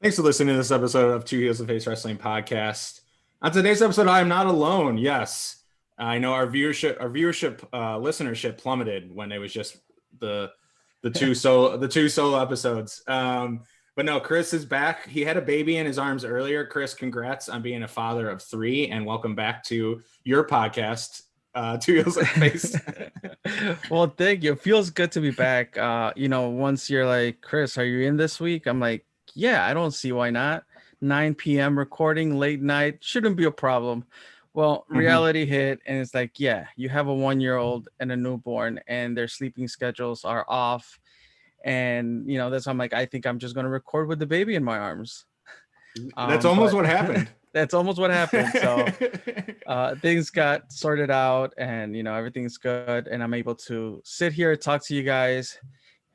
Thanks for listening to this episode of Two Heels of Face Wrestling podcast. On today's episode, I am not alone. Yes, I know listenership plummeted when it was just the the two solo episodes. But no, Chris is back. He had a baby in his arms earlier. Chris, congrats on being a father of three, and welcome back to your podcast, Two Heels of Face. Well, thank you. It feels good to be back. Once you're like, Chris, are you in this week? I'm like, yeah, I don't see why not. 9 p.m. recording, late night, shouldn't be a problem. Well, Mhm. reality hit, and it's like, yeah, you have a 1-year-old and a newborn, and their sleeping schedules are off. And, that's why I'm like, I think I'm just going to record with the baby in my arms. That's almost But what happened. that's almost what happened. So, things got sorted out and everything's good and I'm able to sit here, talk to you guys.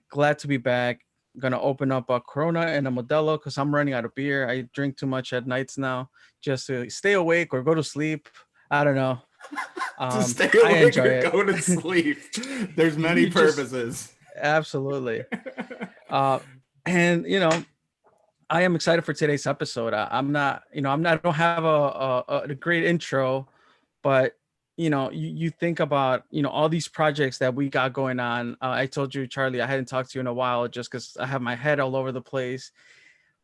Glad to be back. Gonna open up a Corona and a Modelo because I'm running out of beer. I drink too much at nights now just to stay awake or go to sleep. I don't know. To stay I awake enjoy or it. go to sleep. There's many You just purposes. absolutely. uh and I am excited for today's episode. I'm not, I don't have a great intro, but you think about all these projects that we got going on. I told you, Charlie, I hadn't talked to you in a while just because I have my head all over the place.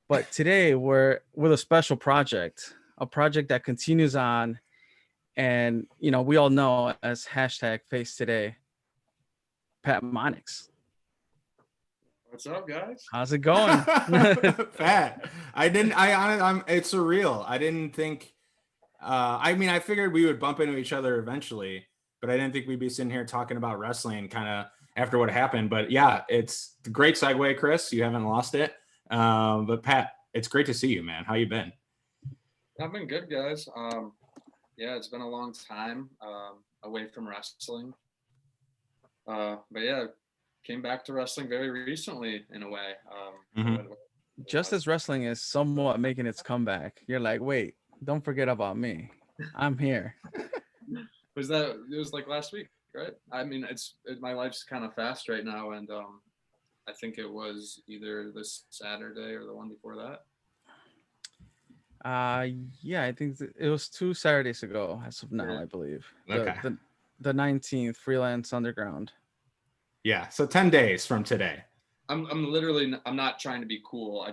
But today we're with a special project, a project that continues on, and we all know as hashtag Face Today, Pat Monix. What's up, guys? How's it going? Fat. I'm it's surreal. I didn't think I mean I figured we would bump into each other eventually, but I didn't think we'd be sitting here talking about wrestling kind of after what happened. But yeah, it's a great segue, Chris. You haven't lost it. But Pat, it's great to see you, man. How you been? I've been good, guys. Yeah, it's been a long time away from wrestling. But yeah, came back to wrestling very recently in a way. Mhm. Just as wrestling is somewhat making its comeback, you're like, wait, don't forget about me. I'm here. Was that it was like last week, right? I mean, my life's kind of fast right now, and I think it was either this Saturday or the one before that. Uh yeah, I think it was 2 Saturdays ago as of now, Yeah. I believe. The Okay. the the 19th Freelance Underground. Yeah. So 10 days from today. I'm literally I'm not trying to be cool.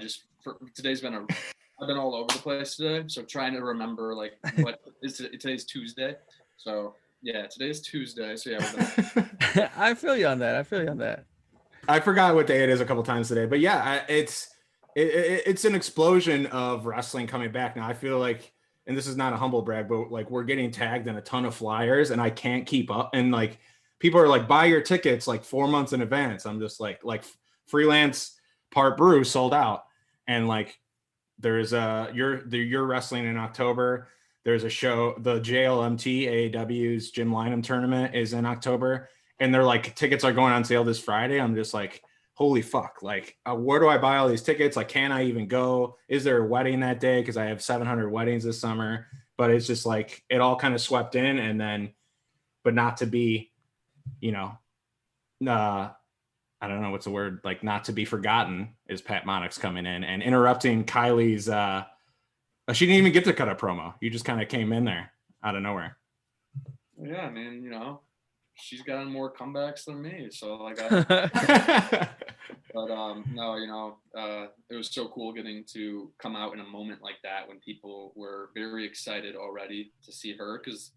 Today's been I've been all over the place today, so trying to remember like what is today's Tuesday. So yeah, today's Tuesday. So yeah, I feel you on that. I feel you on that. I forgot what day it is a couple times today, but yeah, it's an explosion of wrestling coming back now. I feel like, and this is not a humble brag, but like we're getting tagged in a ton of flyers, and I can't keep up. And like people are like, buy your tickets like 4 months in advance. I'm just like freelance part brew sold out, and like there's you're wrestling in October. There's a show, the JLMT AAW's Jim Lynam tournament is in October, and they're like tickets are going on sale this Friday. I'm just like, holy fuck! Like, where do I buy all these tickets? Like, can I even go? Is there a wedding that day? Because I have 700 weddings this summer. But it's just like it all kind of swept in, and then, but not to be, you know, uh, I don't know what's the word, like not to be forgotten is Pat Monix coming in and interrupting Kylie's she didn't even get to cut a promo. You just kind of came in there out of nowhere. yeah. I mean, she's gotten more comebacks than me, so like But no, it was so cool getting to come out in a moment like that when people were very excited already to see her because,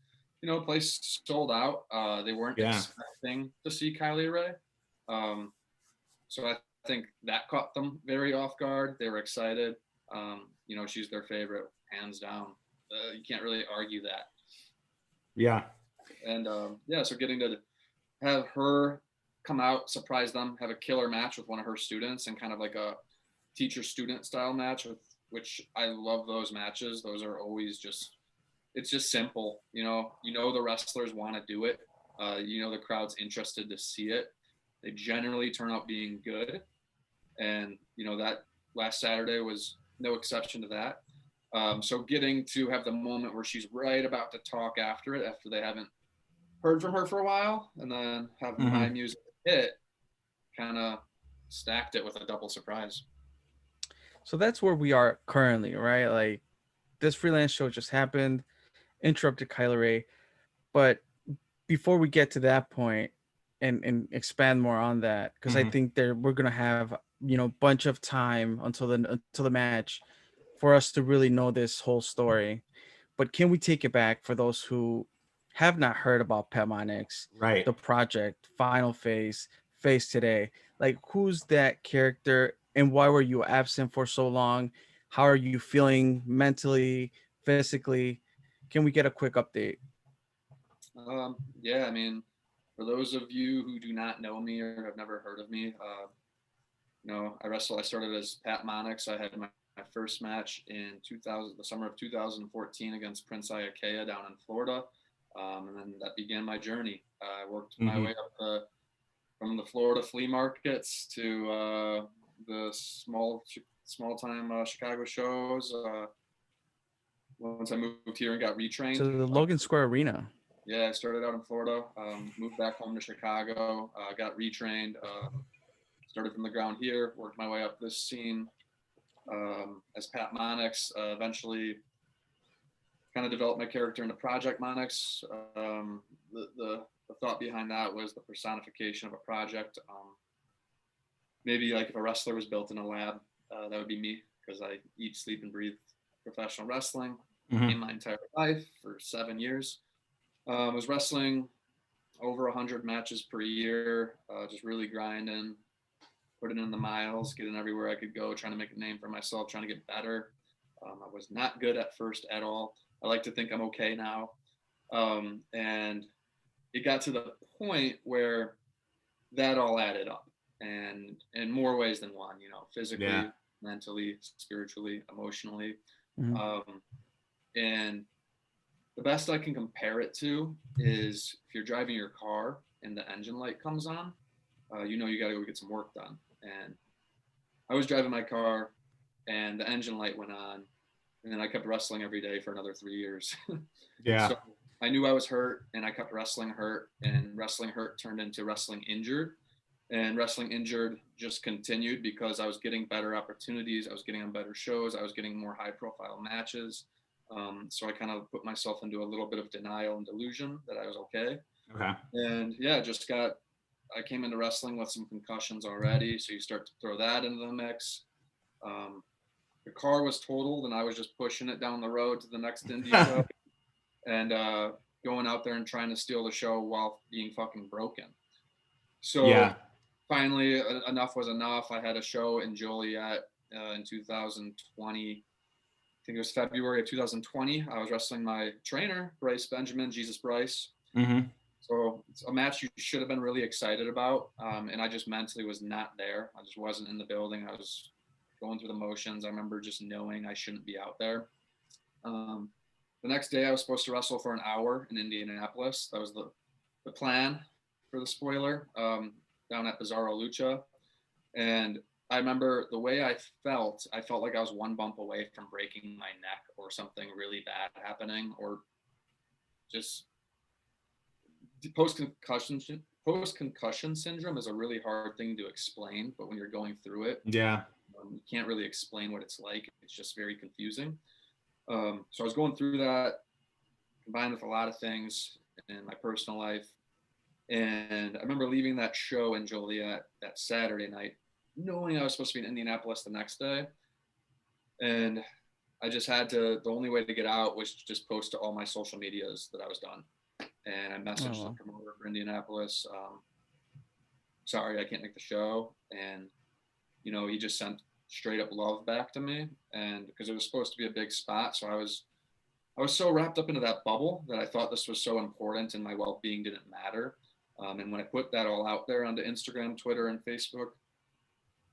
place sold out. They weren't Yeah. expecting to see Kylie Rae. Um, so I think that caught them very off guard. They were excited. She's their favorite, hands down. You can't really argue that. Yeah. And yeah, so getting to have her come out, surprise them, have a killer match with one of her students, and kind of like a teacher-student style match, which I love those matches. Those are always it's just simple. The wrestlers want to do it. The crowd's interested to see it. They generally turn out being good, and that last Saturday was no exception to that. So getting to have the moment where she's right about to talk after they haven't heard from her for a while, and then have my music hit, kind of stacked it with a double surprise. So that's where we are currently, right? Like this freelance show just happened, interrupted Kylie Rae. But before we get to that point and expand more on that, because I think there we're gonna have, you know, bunch of time until the match for us to really know this whole story. But can we take it back for those who have not heard about Pat Monix, Right. the project, final phase today? Like, who's that character and why were you absent for so long? How are you feeling mentally, physically? Can we get a quick update? Yeah, I mean, for those of you who do not know me or have never heard of me, I started as Pat Monix. I had my first match in the summer of 2014 against Prince Iakea down in Florida. And then that began my journey. I worked my way up from the Florida flea markets to the small time Chicago shows. Once I moved here and got retrained. To the Logan Square Arena. Yeah, I started out in Florida, moved back home to Chicago, got retrained, started from the ground here, worked my way up this scene as Pat Monix, eventually kind of developed my character into Project M.O.N.I.X. The thought behind that was the personification of a project. Maybe like if a wrestler was built in a lab, that would be me, because I eat, sleep, and breathe professional wrestling in my entire life for 7 years. I was wrestling over 100 matches per year, just really grinding, putting in the miles, getting everywhere I could go, trying to make a name for myself, trying to get better. I was not good at first at all. I like to think I'm okay now. And it got to the point where that all added up, and in more ways than one, you know, physically, mentally, spiritually, emotionally. And the best I can compare it to is if you're driving your car and the engine light comes on, you know you got to go get some work done. And I was driving my car and the engine light went on, and then I kept wrestling every day for another 3 years. So I knew I was hurt, and I kept wrestling hurt, and wrestling hurt turned into wrestling injured. And wrestling injured just continued because I was getting better opportunities. I was getting on better shows. I was getting more high profile matches. So I kind of put myself into a little bit of denial and delusion that I was okay. And yeah, I came into wrestling with some concussions already. So you start to throw that into the mix. The car was totaled, and I was just pushing it down the road to the next indie show and going out there and trying to steal the show while being fucking broken. So finally, enough was enough. I had a show in Joliet in 2020. I think it was February of 2020. I was wrestling my trainer, Bryce Benjamin, Jesus Bryce. So it's a match you should have been really excited about. And I just mentally was not there. I just wasn't in the building. I was going through the motions. I remember just knowing I shouldn't be out there. The next day I was supposed to wrestle for an hour in Indianapolis. That was the plan for the spoiler, down at Bizarro Lucha. And I remember the way I felt like I was one bump away from breaking my neck or something really bad happening, or just post-concussion syndrome is a really hard thing to explain, but when you're going through it, you can't really explain what it's like. It's just very confusing. So I was going through that, combined with a lot of things in my personal life. And I remember leaving that show in Joliet that Saturday night, knowing I was supposed to be in Indianapolis the next day. And I just the only way to get out was to just post to all my social medias that I was done. And I messaged the promoter for Indianapolis. Sorry, I can't make the show. And, you know, he just sent straight up love back to me. And because it was supposed to be a big spot. So I was so wrapped up into that bubble that I thought this was so important and my well-being didn't matter. And when I put that all out there onto Instagram, Twitter, and Facebook,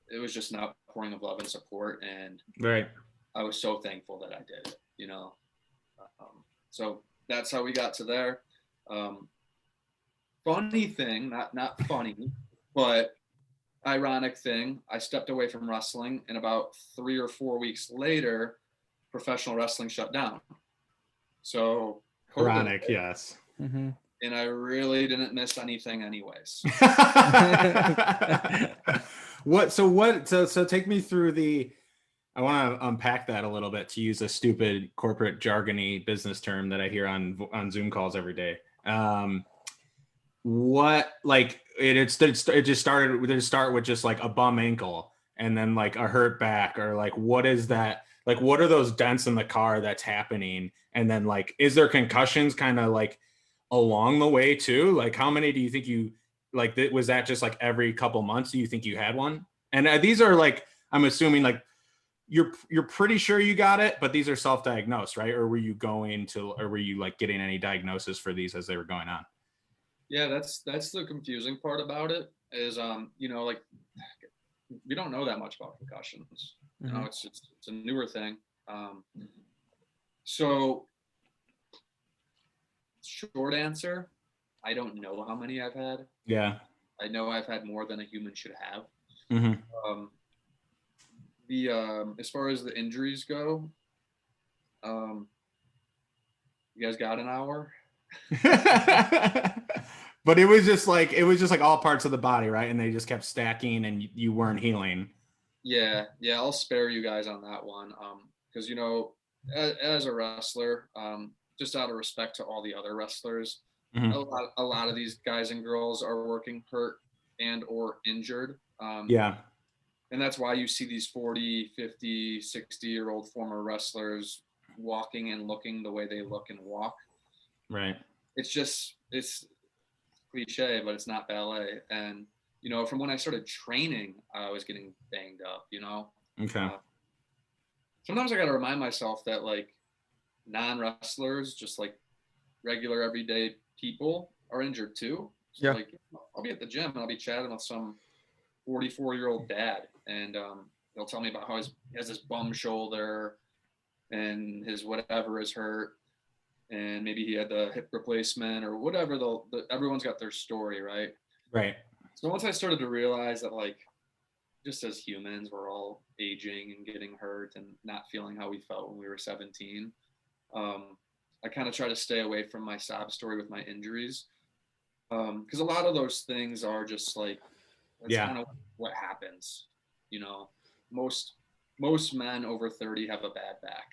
it was just an outpouring of love and support. And I was so thankful that I did it, you know. So that's how we got to there. Funny thing, not funny, but ironic thing, I stepped away from wrestling, and about 3 or 4 weeks later, professional wrestling shut down. So ironic, yes. And I really didn't miss anything anyways. So take me through I want to unpack that a little bit, to use a stupid corporate jargony business term that I hear on Zoom calls every day. What, like, it just started, did it start with just like a bum ankle and then like a hurt back, or like what is that? Like, what are those dents in the car that's happening? And then like, is there concussions kind of like along the way too? Like, how many do you think you, like, was that just like every couple months do you think you had one? And these are like, I'm assuming like you're pretty sure you got it, but these are self-diagnosed, right? Or were you like getting any diagnosis for these as they were going on? Yeah, that's the confusing part about it is, like, we don't know that much about concussions. You know, it's a newer thing. So short answer, I don't know how many I've had. Yeah. I know I've had more than a human should have. As far as the injuries go, you guys got an hour? But it was just like all parts of the body, right? And they just kept stacking and you weren't healing. Yeah, I'll spare you guys on that one. Because, as a wrestler, just out of respect to all the other wrestlers, a lot of these guys and girls are working hurt and or injured. Yeah. And that's why you see these 40, 50, 60-year-old former wrestlers walking and looking the way they look and walk. Right. It's cliche, but it's not ballet. And, from when I started training, I was getting banged up, Okay. Sometimes I got to remind myself that, like, non-wrestlers, just like regular everyday people, are injured too. So, like, I'll be at the gym and I'll be chatting with some 44-year-old dad, and he'll tell me about how he has this bum shoulder and his whatever is hurt, and maybe he had the hip replacement or whatever. Everyone's got their story, right? Right. So once I started to realize that, like, just as humans, we're all aging and getting hurt and not feeling how we felt when we were 17. I kind of try to stay away from my sob story with my injuries, because a lot of those things are just like, that's kind of what happens. Most men over 30 have a bad back.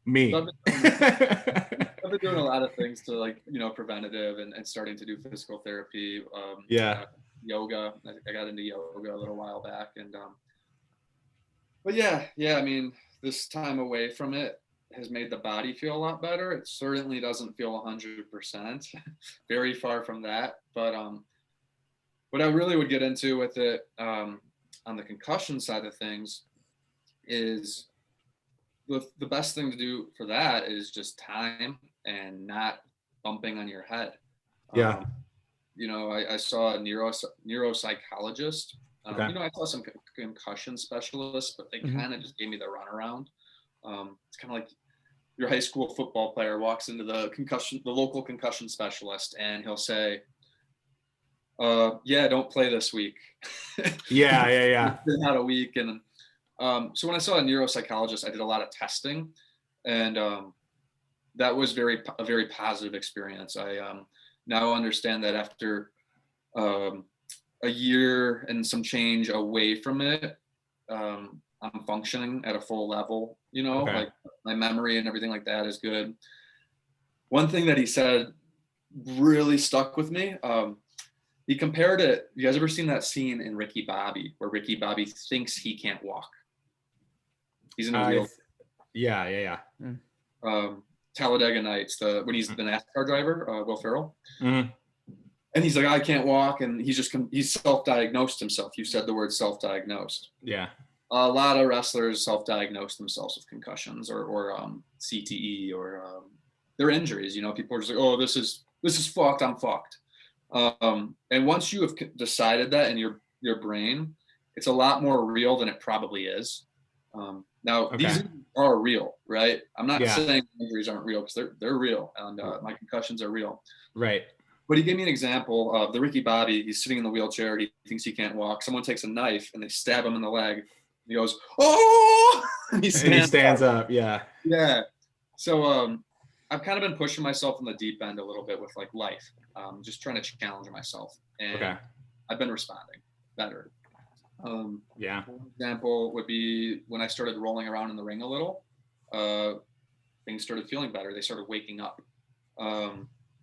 Me. So I've been doing a lot of things to, like, preventative and starting to do physical therapy. Yoga. I got into yoga a little while back, and but yeah. I mean, this time away from it has made the body feel a lot better. It certainly doesn't feel 100%, very far from that. But what I really would get into with it, on the concussion side of things, is the best thing to do for that is just time and not bumping on your head. Yeah. I saw a neuropsychologist. Okay. I saw some concussion specialists, but they kind of just gave me the runaround. It's kind of like your high school football player walks into the local concussion specialist, and he'll say, don't play this week. Yeah. It's been out a week. And so when I saw a neuropsychologist, I did a lot of testing, and that was a very positive experience. I now understand that after a year and some change away from it, I'm functioning at a full level, like my memory and everything like that is good. One thing that he said really stuck with me. He compared it. You guys ever seen that scene in Ricky Bobby where Ricky Bobby thinks he can't walk? He's in a wheel. Yeah. Talladega Nights, when he's the NASCAR driver, Will Ferrell. And he's like, I can't walk. And he's self-diagnosed himself. You said the word self-diagnosed. Yeah. A lot of wrestlers self-diagnose themselves with concussions or CTE or their injuries. People are just like, oh, this is fucked. I'm fucked. And once you have decided that in your brain, it's a lot more real than it probably is. Now, these are real, right? I'm not saying injuries aren't real, because they're real, and my concussions are real. Right. But he gave me an example of the Ricky Bobby. He's sitting in the wheelchair. He thinks he can't walk. Someone takes a knife and they stab him in the leg. He goes, oh! And he stands up. Yeah. Yeah. So I've kind of been pushing myself in the deep end a little bit with, like, life. Just trying to challenge myself. And I've been responding better. Yeah. One example would be when I started rolling around in the ring a little, things started feeling better. They started waking up.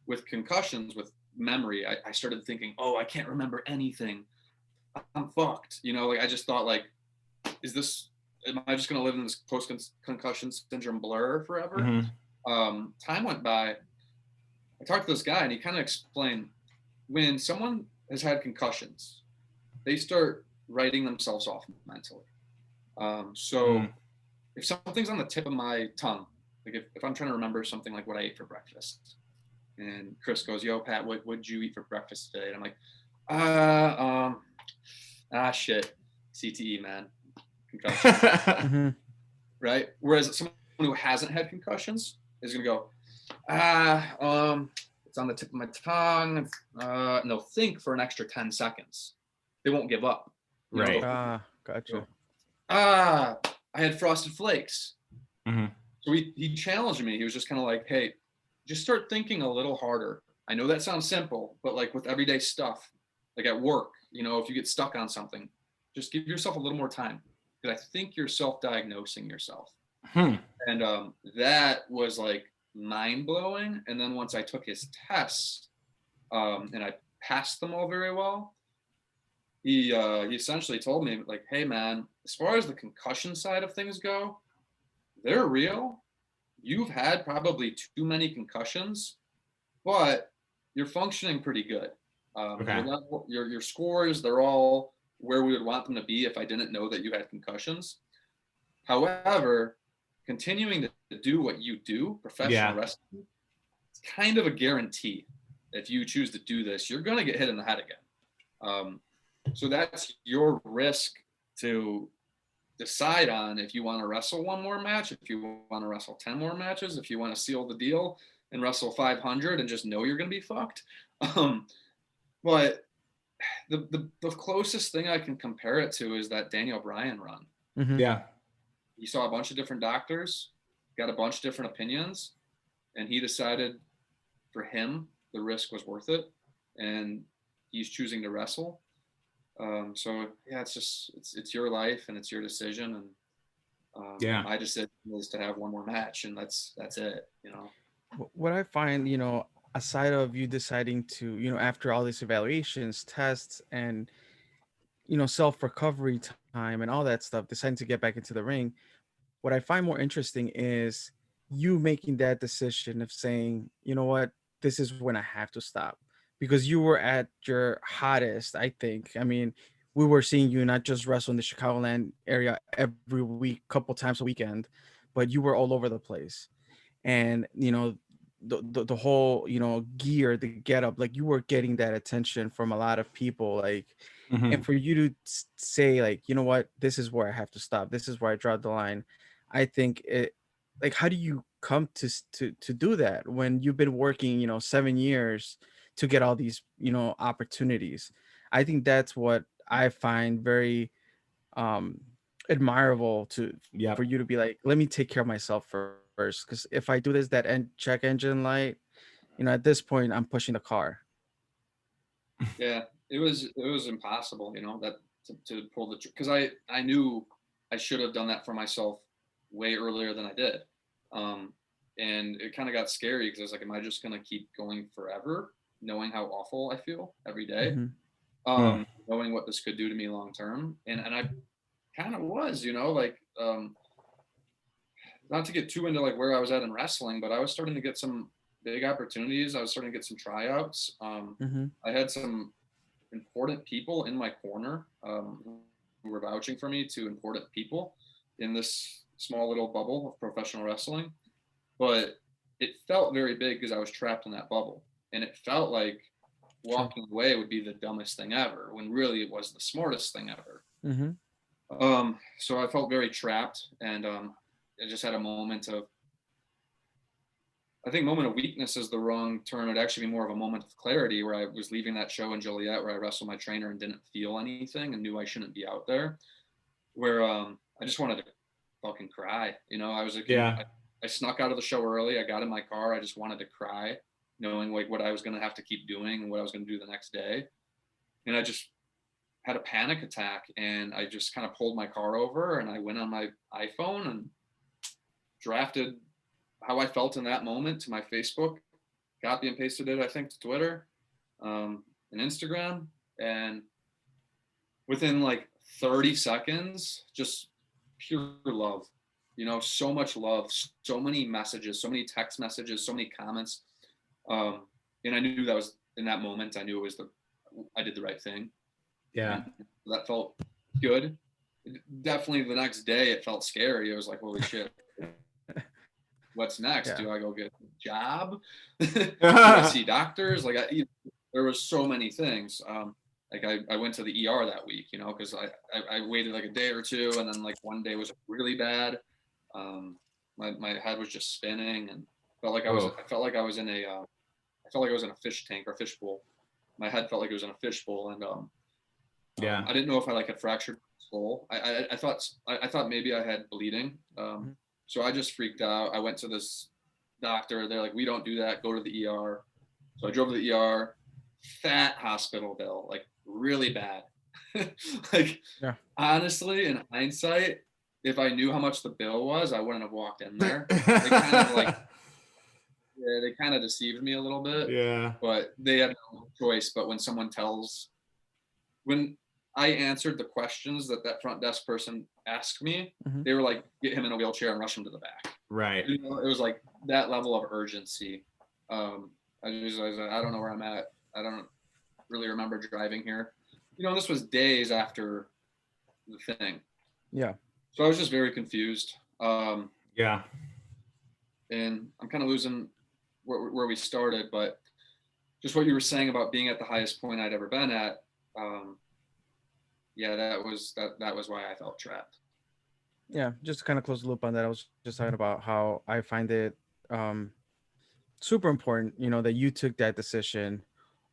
With concussions, with memory, I started thinking, oh, I can't remember anything. I'm fucked. You know, like I just thought, like, am I just going to live in this post-concussion syndrome blur forever? Mm-hmm. Time went by. I talked to this guy and he kind of explained, when someone has had concussions, they start writing themselves off mentally. So if something's on the tip of my tongue, like if I'm trying to remember something like what I ate for breakfast, and Chris goes, yo, Pat, what did you eat for breakfast today? And I'm like, shit, CTE, man, concussion. Mm-hmm. Right? Whereas someone who hasn't had concussions is going to go, it's on the tip of my tongue. And they'll think for an extra 10 seconds. They won't give up. Right. Gotcha. I had Frosted Flakes. Mm-hmm. So he challenged me. He was just kind of like, hey, just start thinking a little harder. I know that sounds simple, but like with everyday stuff, like at work, you know, if you get stuck on something, just give yourself a little more time. Because I think you're self-diagnosing yourself. And that was like mind-blowing. And then once I took his tests and I passed them all very well, he essentially told me, like, hey man, as far as the concussion side of things go, they're real. You've had probably too many concussions, but you're functioning pretty good. Okay. Your scores, they're all where we would want them to be if I didn't know that you had concussions. However, continuing to do what you do, professional wrestling, it's kind of a guarantee. If you choose to do this, you're going to get hit in the head again. So that's your risk to decide on if you want to wrestle one more match, if you want to wrestle 10 more matches, if you want to seal the deal and wrestle 500 and just know you're going to be fucked. But the closest thing I can compare it to is that Daniel Bryan run. Mm-hmm. Yeah. He saw a bunch of different doctors, got a bunch of different opinions, and he decided for him the risk was worth it, and he's choosing to wrestle. So yeah, it's your life and it's your decision, and my decision was to have one more match, and that's it, you know. What I find, aside of you deciding to, after all these evaluations, tests, and self-recovery time and all that stuff, deciding to get back into the ring, what I find more interesting is you making that decision of saying, you know what, this is when I have to stop, because you were at your hottest. I think, I mean, we were seeing you not just wrestle in the Chicagoland area every week, couple times a weekend, but you were all over the place. And the whole gear, the get up, like you were getting that attention from a lot of people, like, and for you to say, like, you know what, this is where I have to stop, this is where I draw the line. I think it, like, how do you come to do that when you've been working 7 years to get all these opportunities? I think that's what I find very um admirable for you to be like, let me take care of myself first, because if I do this, that check engine light, at this point I'm pushing the car. Yeah, it was impossible, that to pull the, because I knew I should have done that for myself way earlier than I did. And it kind of got scary because I was like, am I just gonna keep going forever, knowing how awful I feel every day? Mm-hmm. Knowing what this could do to me long term. And I kind of was, like, not to get too into like where I was at in wrestling, but I was starting to get some big opportunities. I was starting to get some tryouts. Mm-hmm. I had some important people in my corner who were vouching for me to important people in this small little bubble of professional wrestling. But it felt very big because I was trapped in that bubble. And it felt like walking away would be the dumbest thing ever, when really it was the smartest thing ever. Mm-hmm. So I felt very trapped, and I just had a moment of, I think moment of weakness is the wrong term. It'd actually be more of a moment of clarity, where I was leaving that show in Joliet where I wrestled my trainer and didn't feel anything and knew I shouldn't be out there, where I just wanted to fucking cry. I was like, I snuck out of the show early. I got in my car. I just wanted to cry, knowing like what I was going to have to keep doing and what I was going to do the next day. And I had a panic attack, and I just kind of pulled my car over, and I went on my iPhone and drafted how I felt in that moment to my Facebook, copy and pasted it, I think, to Twitter, and Instagram. And within like 30 seconds, just pure love, so much love, so many messages, so many text messages, so many comments. And I knew that was, in that moment, I knew I did the right thing. Yeah. And that felt good. Definitely the next day, it felt scary. It was like, holy shit. What's next? Yeah. Do I go get a job? Do I see doctors? Like, there was so many things. Like I went to the ER that week, because I waited like a day or two, and then like one day was really bad. My head was just spinning, and I felt like I was in a fish tank or fish bowl. My head felt like it was in a fish bowl, and I didn't know if I like had fractured my skull. I thought maybe I had bleeding. So I just freaked out. I went to this doctor. They're like, we don't do that. Go to the ER. So I drove to the ER. Fat hospital bill, like really bad. Like, honestly, in hindsight, if I knew how much the bill was, I wouldn't have walked in there. They kind of deceived me a little bit. Yeah. But they had no choice. But when I answered the questions that front desk person asked me, they were like, get him in a wheelchair and rush him to the back. Right. It was like that level of urgency. I don't know where I'm at. I don't really remember driving here. This was days after the thing. Yeah. So I was just very confused. Yeah. And I'm kind of losing where we started, but just what you were saying about being at the highest point I'd ever been at. That was why I felt trapped. Yeah, just to kind of close the loop on that, I was just talking about how I find it super important, that you took that decision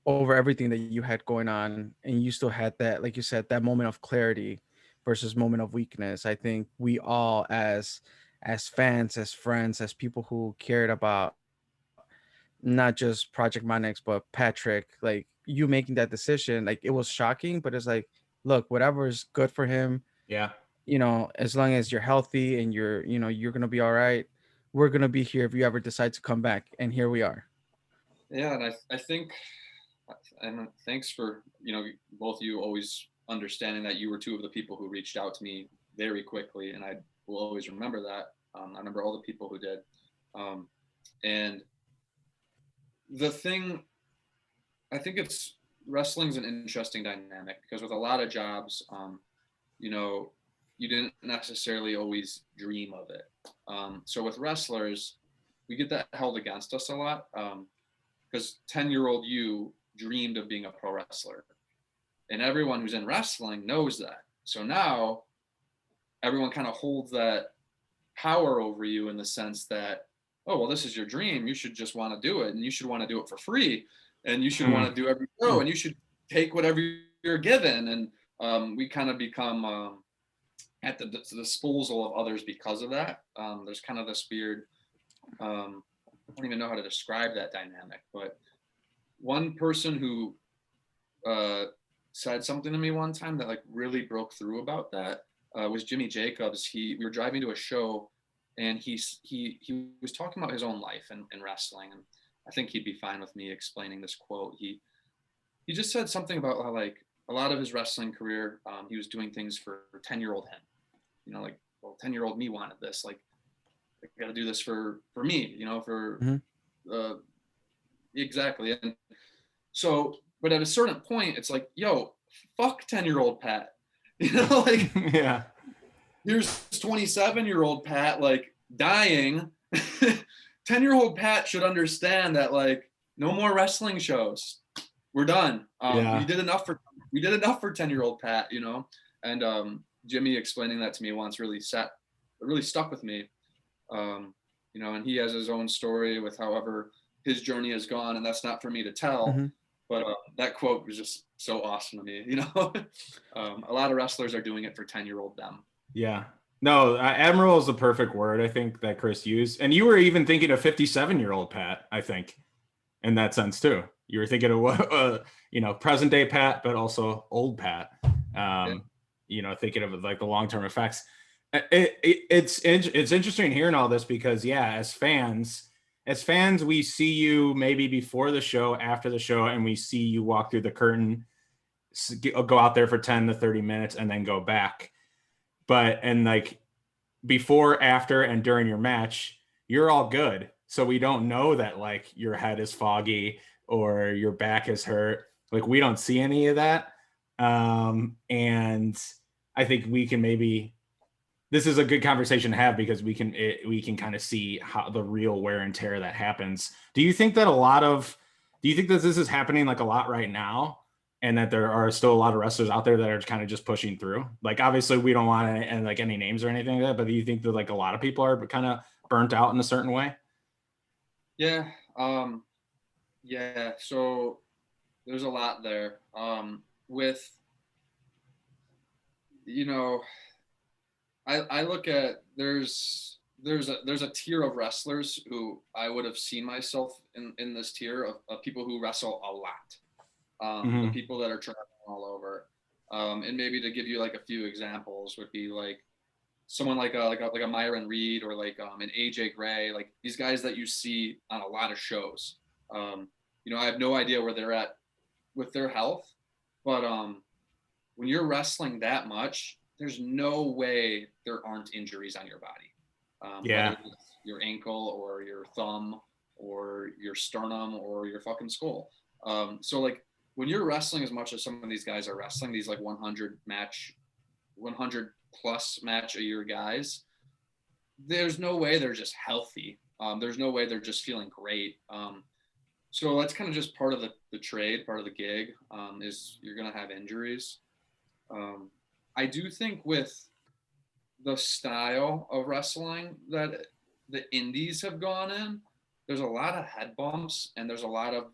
over everything that you had going on, and you still had that, like you said, that moment of clarity versus moment of weakness. I think we all, as fans, as friends, as people who cared about not just Project MONIX, but Patrick, like you making that decision, like it was shocking, but it's like, look, whatever is good for him. Yeah. As long as you're healthy and you're going to be all right, we're going to be here if you ever decide to come back. And here we are. Yeah. And I think, and thanks for, both of you always understanding that you were two of the people who reached out to me very quickly. And I will always remember that. I remember all the people who did. And the thing, I think wrestling's an interesting dynamic, because with a lot of jobs, you didn't necessarily always dream of it. So with wrestlers, we get that held against us a lot, because 10-year-old you dreamed of being a pro wrestler, and everyone who's in wrestling knows that. So now everyone kind of holds that power over you, in the sense that, oh, well, this is your dream. You should just want to do it, and you should want to do it for free, and you should want to do every show, and you should take whatever you're given. And we kind of become at the disposal of others because of that. There's kind of this weird, I don't even know how to describe that dynamic, but one person who said something to me one time that like really broke through about that was Jimmy Jacobs. We were driving to a show, and he was talking about his own life in wrestling, and I think he'd be fine with me explaining this quote. He just said something about how, like, a lot of his wrestling career, he was doing things for 10-year-old him. Like, well, 10-year-old me wanted this. Like, I got to do this for me. Exactly. And so, but at a certain point, it's like, yo, fuck 10-year-old Pat. Like, yeah. Here's 27-year-old Pat, like, dying. 10-year-old Pat should understand that, like, no more wrestling shows. We're done. We did enough for 10-year-old Pat, And Jimmy explaining that to me once really stuck with me. And he has his own story with however his journey has gone, and that's not for me to tell. But that quote was just so awesome to me. A lot of wrestlers are doing it for 10-year-old them. Yeah. No, admiral is the perfect word, I think, that Chris used. And you were even thinking of 57-year-old Pat, I think, in that sense too. You were thinking of present day Pat, but also old Pat. Thinking of like the long-term effects. It's interesting hearing all this because as fans, we see you maybe before the show, after the show, and we see you walk through the curtain, go out there for 10 to 30 minutes and then go back. And like before, after, and during your match, you're all good. So we don't know that like your head is foggy or your back is hurt. Like we don't see any of that. And I think we can this is a good conversation to have because we can kind of see how the real wear and tear that happens. Do you think that this is happening like a lot right now? And that there are still a lot of wrestlers out there that are kind of just pushing through? Like, obviously we don't want any names or anything like that, but do you think that like a lot of people are kind of burnt out in a certain way? Yeah. So there's a lot there. I look at there's a tier of wrestlers who I would have seen myself in this tier of people who wrestle a lot. The people that are traveling all over. And maybe to give you like a few examples would be like someone like a Myron Reed or like an AJ Gray, like these guys that you see on a lot of shows. I have no idea where they're at with their health, but when you're wrestling that much, there's no way there aren't injuries on your body. Whether it's your ankle or your thumb or your sternum or your fucking skull. So like when you're wrestling as much as some of these guys are wrestling, these like 100 plus match a year guys, there's no way they're just healthy. There's no way they're just feeling great. So that's kind of just part of the trade, part of the gig, is you're going to have injuries. I do think with the style of wrestling that the indies have gone in, there's a lot of head bumps and there's a lot of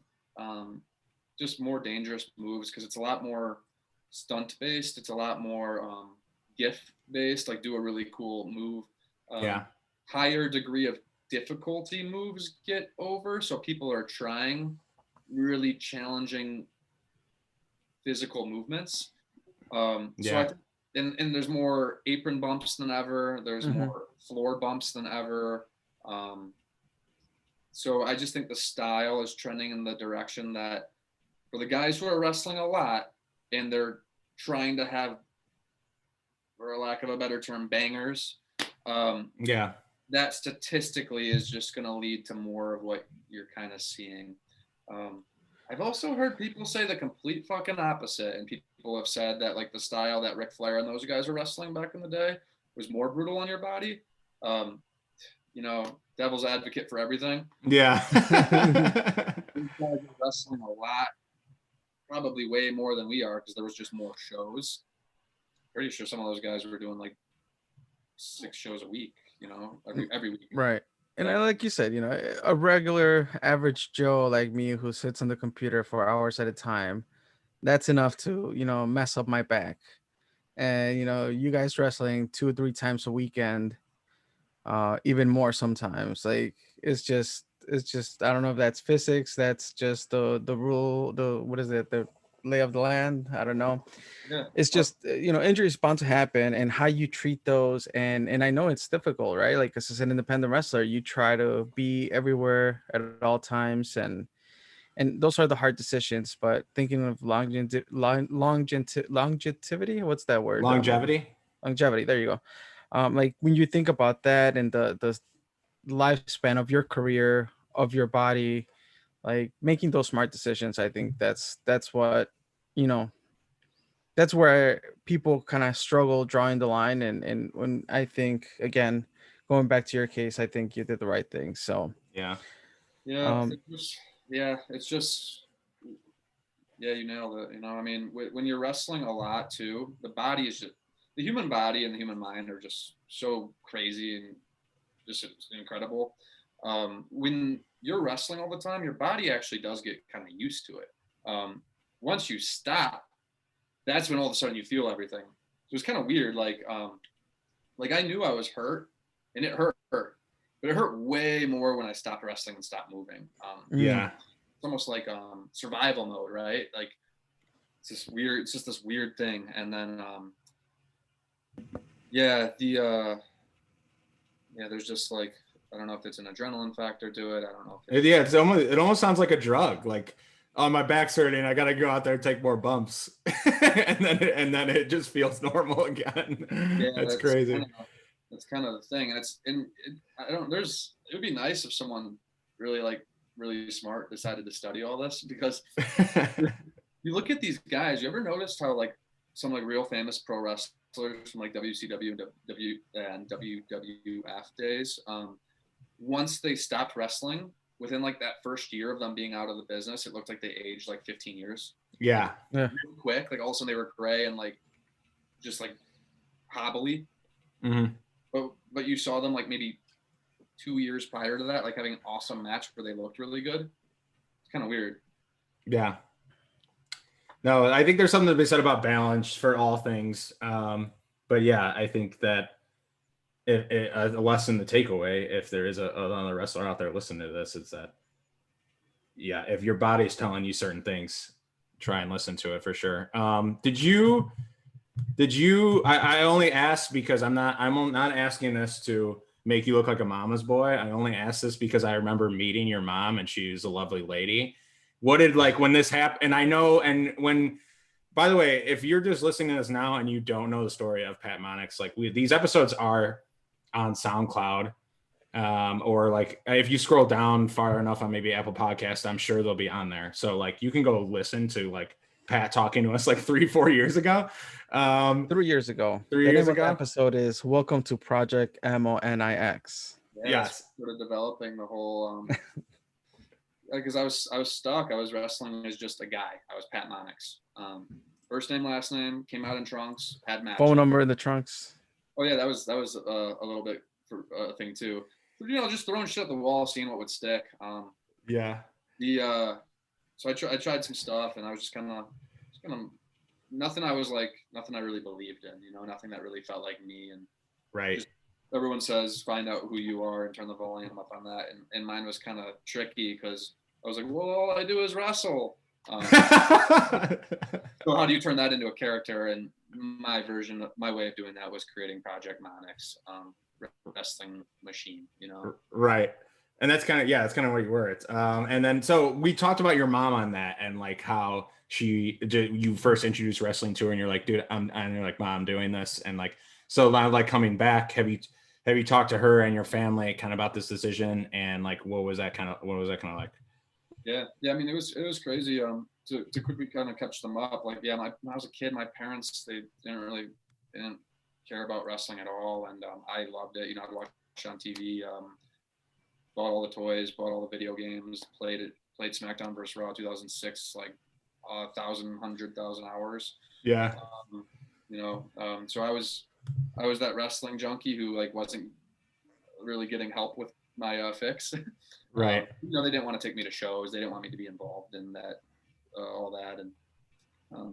just more dangerous moves because it's a lot more stunt based. It's a lot more GIF based, like do a really cool move. Higher degree of difficulty moves get over. So people are trying really challenging physical movements. So I think, and there's more apron bumps than ever. There's more floor bumps than ever. So I just think the style is trending in the direction that for the guys who are wrestling a lot and they're trying to have, for a lack of a better term, bangers. That statistically is just going to lead to more of what you're kind of seeing. I've also heard people say the complete fucking opposite, and people have said that like the style that Ric Flair and those guys were wrestling back in the day was more brutal on your body. Devil's advocate for everything. Yeah. These guys are wrestling a lot, probably way more than we are because there was just more shows. Pretty sure some of those guys were doing like 6 shows a week, every week. Right. And like you said, a regular average Joe like me who sits on the computer for hours at a time, that's enough to, mess up my back. And, you guys wrestling 2 or 3 times a weekend, even more sometimes. Like it's just, I don't know if that's physics. That's just the rule, what is it? The lay of the land. I don't know. Yeah. It's just, injuries bound to happen and how you treat those. And I know it's difficult, right? Like as an independent wrestler, you try to be everywhere at all times. And those are the hard decisions, but thinking of longevity, what's that word? Longevity. There you go. Like when you think about that and the lifespan of your career, of your body, like making those smart decisions, I think that's what, that's where people kind of struggle drawing the line. And when I think, again, going back to your case, I think you did the right thing. So it's just you nailed it. I mean, when you're wrestling a lot too, the body is just, the human body and the human mind are just so crazy and just incredible. When you're wrestling all the time, your body actually does get kind of used to it. Once you stop, that's when all of a sudden you feel everything. So it's kind of weird. Like I knew I was hurt and it hurt, but it hurt way more when I stopped wrestling and stopped moving. It's almost like survival mode, right? Like it's just this weird thing. And then yeah, there's just like, I don't know if it's an adrenaline factor to it. I don't know if Yeah, it almost sounds like a drug. Like, oh, my back's hurting, I gotta go out there and take more bumps. and then it just feels normal again. Yeah, That's crazy. That's kind of the thing. It would be nice if someone really smart decided to study all this, because you look at these guys. You ever noticed how like some like real famous pro wrestlers from like WCW and WWF days, once they stopped wrestling, within like that first year of them being out of the business, it looked like they aged like 15 years. Yeah. Yeah. Real quick. Like all of a sudden they were gray and like just like hobbly. Mm-hmm. But you saw them like maybe 2 years prior to that, like having an awesome match where they looked really good. It's kind of weird. Yeah. No, I think there's something to be said about balance for all things. But yeah, I think that a lesson to take away, if there is another wrestler out there listening to this, is that, yeah, if your body's telling you certain things, try and listen to it for sure. Did you, I only asked because I'm not asking this to make you look like a mama's boy. I only asked this because I remember meeting your mom and she's a lovely lady. What did, like, when this happened, and I know, and when, by the way, if you're just listening to this now and you don't know the story of Pat Monix, like, these episodes are on SoundCloud, or like if you scroll down far enough on maybe Apple Podcast, I'm sure they'll be on there. So like you can go listen to like Pat talking to us like 3-4 years ago. 3 years ago. The name of the episode is Welcome to Project M.O.N.I.X. Yes. Sort of developing the whole because I was stuck. I was wrestling as just a guy. I was Pat Monix. First name, last name, came out in trunks, had matches. Phone number in the trunks. Oh yeah, that was a little bit for a thing too. But, just throwing shit at the wall, seeing what would stick. Yeah. So I tried some stuff, and I was just kind of nothing I really believed in. Nothing that really felt like me. And right. Everyone says find out who you are and turn the volume up on that, and mine was kind of tricky because I was like, well, all I do is wrestle. So how do you turn that into a character? And my way of doing that was creating Project MONIX, wrestling machine, Right. And that's kind of what you were. And then, so we talked about your mom on that, and like how you first introduced wrestling to her, and you're like, dude, and you're like, Mom, I'm doing this. And like, so now, like, coming back, have you talked to her and your family kind of about this decision? And like, what was that kind of like? Yeah. I mean, it was crazy. To quickly kind of catch them up. Like, yeah, when I was a kid, my parents, they didn't care about wrestling at all, and I loved it. I'd watch it on TV. Bought all the toys, bought all the video games, played SmackDown vs. Raw 2006 like 100,000 hours. Yeah. So I was that wrestling junkie who like wasn't really getting help with my fix. Right. They didn't want to take me to shows. They didn't want me to be involved in that, all that. And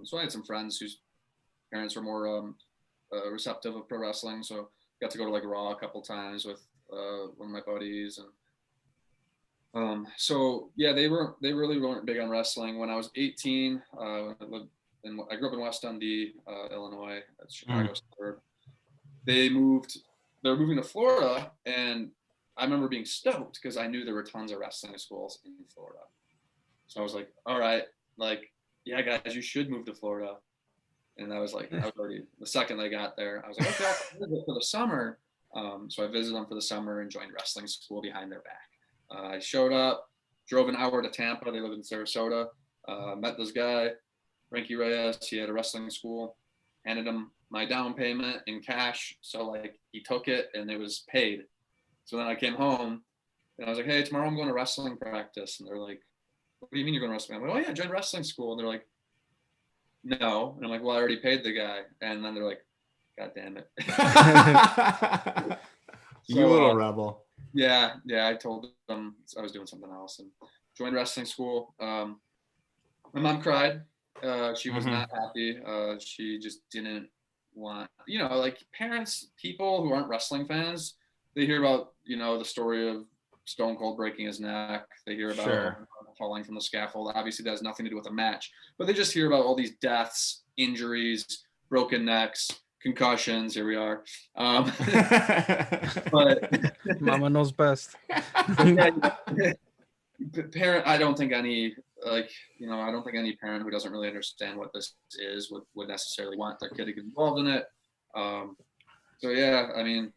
so I had some friends whose parents were more receptive of pro wrestling. So got to go to like Raw a couple times with one of my buddies. And so yeah, they really weren't big on wrestling. When I was 18, I grew up in West Dundee, Illinois, that's Chicago suburb. They were moving to Florida, and I remember being stoked because I knew there were tons of wrestling schools in Florida. So I was like, all right, like, yeah, guys, you should move to Florida. And I was already, the second I got there, I was like, okay, I'll visit for the summer. So I visited them for the summer and joined wrestling school behind their back. I showed up, drove an hour to Tampa. They live in Sarasota. Met this guy, Frankie Reyes. He had a wrestling school. Handed him my down payment in cash. So like he took it and it was paid. So then I came home and I was like, hey, tomorrow I'm going to wrestling practice. And they're like, what do you mean you're going to wrestling? I'm like, oh yeah, join wrestling school. And they're like, no. And I'm like, well, I already paid the guy. And then they're like, God damn it. You little rebel. Yeah. I told them I was doing something else and joined wrestling school. My mom cried. She was not happy. She just didn't want, like people who aren't wrestling fans, they hear about, the story of Stone Cold breaking his neck. They hear about falling from the scaffold. Obviously, that has nothing to do with a match, but they just hear about all these deaths, injuries, broken necks, concussions. Here we are. But Mama knows best. Parent, I don't think any I don't think any parent who doesn't really understand what this is would necessarily want their kid to get involved in it. So yeah, I mean,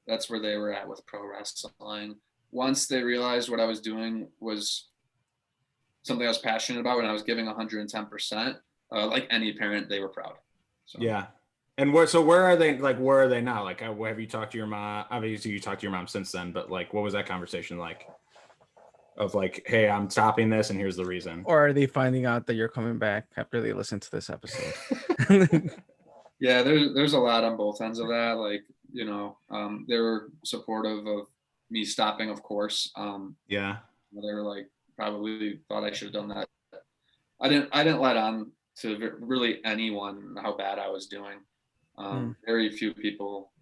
that's where they were at with pro wrestling. Once they realized what I was doing was something I was passionate about and I was giving 110%, like any parent, they were proud. So. Yeah. And where are they? Like, where are they now? Like, have you talked to your mom? Obviously, you talked to your mom since then, but like, what was that conversation like? Of like, hey, I'm stopping this, and here's the reason. Or are they finding out that you're coming back after they listen to this episode? Yeah, there's a lot on both ends of that. Like, they were supportive of me stopping, of course. Yeah. They were like, probably thought I should have done that. I didn't let on to really anyone how bad I was doing. Very few people.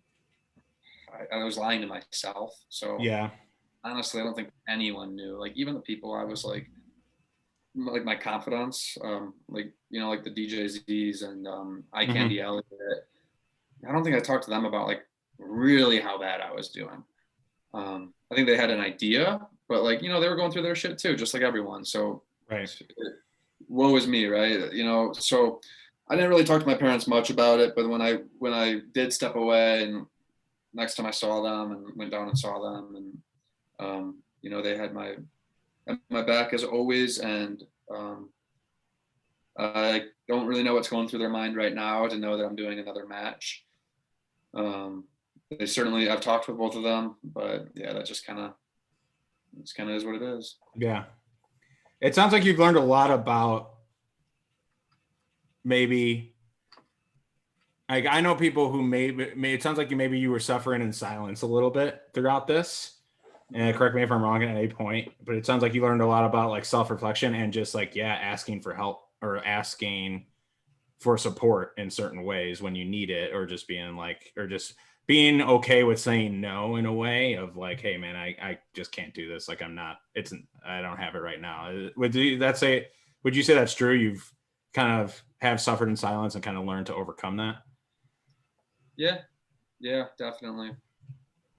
I was lying to myself. So yeah, honestly, I don't think anyone knew. Like even the people I was like my confidants, like the DJZs and Eye Candy Elliott. I don't think I talked to them about like really how bad I was doing. I think they had an idea, but like they were going through their shit too, just like everyone. So right. Woe is me, right? So I didn't really talk to my parents much about it, but when I did step away and next time I saw them and went down and saw them and they had my back as always, and I don't really know what's going through their mind right now to know that I'm doing another match. They certainly, I've talked with both of them, but yeah, that just kind of is what it is. Yeah. It sounds like you've learned a lot about maybe, like, I know people who it sounds like maybe you were suffering in silence a little bit throughout this. And correct me if I'm wrong at any point, but it sounds like you learned a lot about like self-reflection and just like, asking for help or asking for support in certain ways when you need it, or just being okay with saying no in a way of like, hey man, I just can't do this. Like I don't have it right now. Would you say that's true? You've kind of have suffered in silence and kind of learned to overcome that? Yeah, definitely.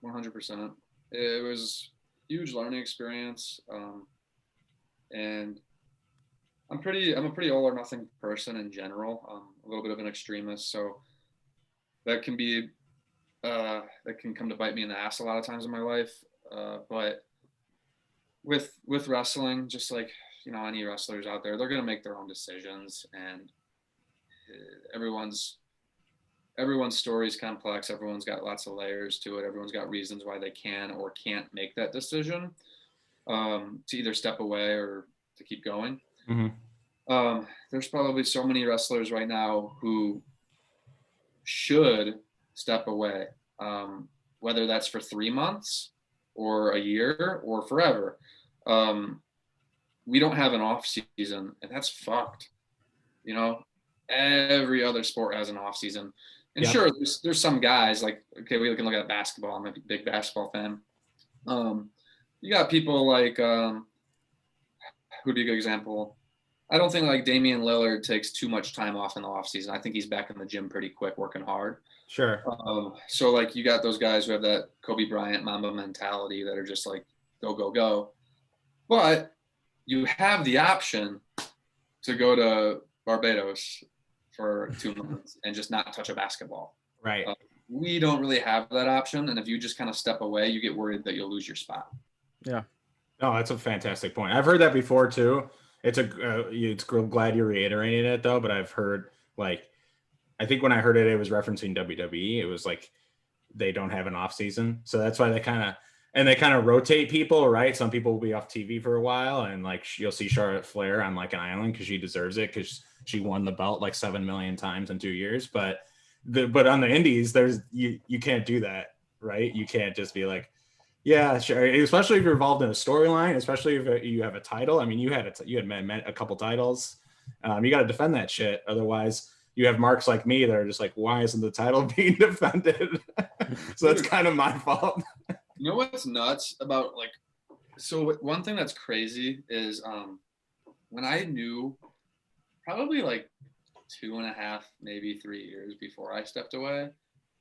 100%. It was a huge learning experience. And I'm a pretty all or nothing person in general. A little bit of an extremist. So that can be, that can come to bite me in the ass a lot of times in my life. But with wrestling, just like, any wrestlers out there, they're going to make their own decisions, and everyone's story is complex. Everyone's got lots of layers to it. Everyone's got reasons why they can or can't make that decision, to either step away or to keep going. There's probably so many wrestlers right now who should step away, whether that's for 3 months or a year or forever. We don't have an off season, and that's fucked. Every other sport has an off season. And sure, there's some guys like, okay, we can look at basketball. I'm a big basketball fan. You got people like, who'd be a good example? I don't think like Damian Lillard takes too much time off in the off season. I think he's back in the gym pretty quick, working hard. Sure. So like you got those guys who have that Kobe Bryant Mamba mentality that are just like, go, go, go. But you have the option to go to Barbados for 2 months and just not touch a basketball. Right. We don't really have that option. And if you just kind of step away, you get worried that you'll lose your spot. Yeah. No, that's a fantastic point. I've heard that before too. It's glad you're reiterating it though, but I've heard like, I think when I heard it, it was referencing WWE. It was like, they don't have an off season. So that's why they kind of rotate people, right? Some people will be off TV for a while, and like you'll see Charlotte Flair on like an island because she deserves it because she won the belt like 7 million times in 2 years. But on the indies, you can't do that, right? You can't just be like, yeah, sure. Especially if you're involved in a storyline, especially if you have a title. I mean, you had a couple titles. You got to defend that shit. Otherwise, you have marks like me that are just like, why isn't the title being defended? So that's kind of my fault. You know what's nuts about like So one thing that's crazy is when I knew, probably like 2.5, maybe 3 years before I stepped away,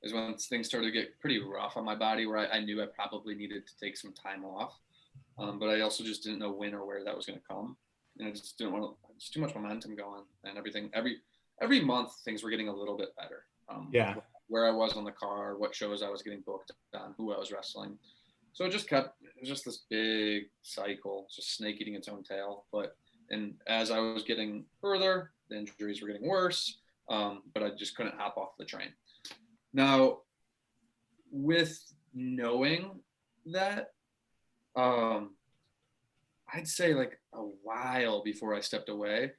is when things started to get pretty rough on my body, where I knew I probably needed to take some time off. But I also just didn't know when or where that was going to come. And I just didn't want to, it's too much momentum going, and everything. Every month, things were getting a little bit better. Yeah. Where I was on the car, what shows I was getting booked on, who I was wrestling. So it was just this big cycle, just snake eating its own tail. And as I was getting further, the injuries were getting worse, but I just couldn't hop off the train. Now, with knowing that, I'd say like a while before I stepped away,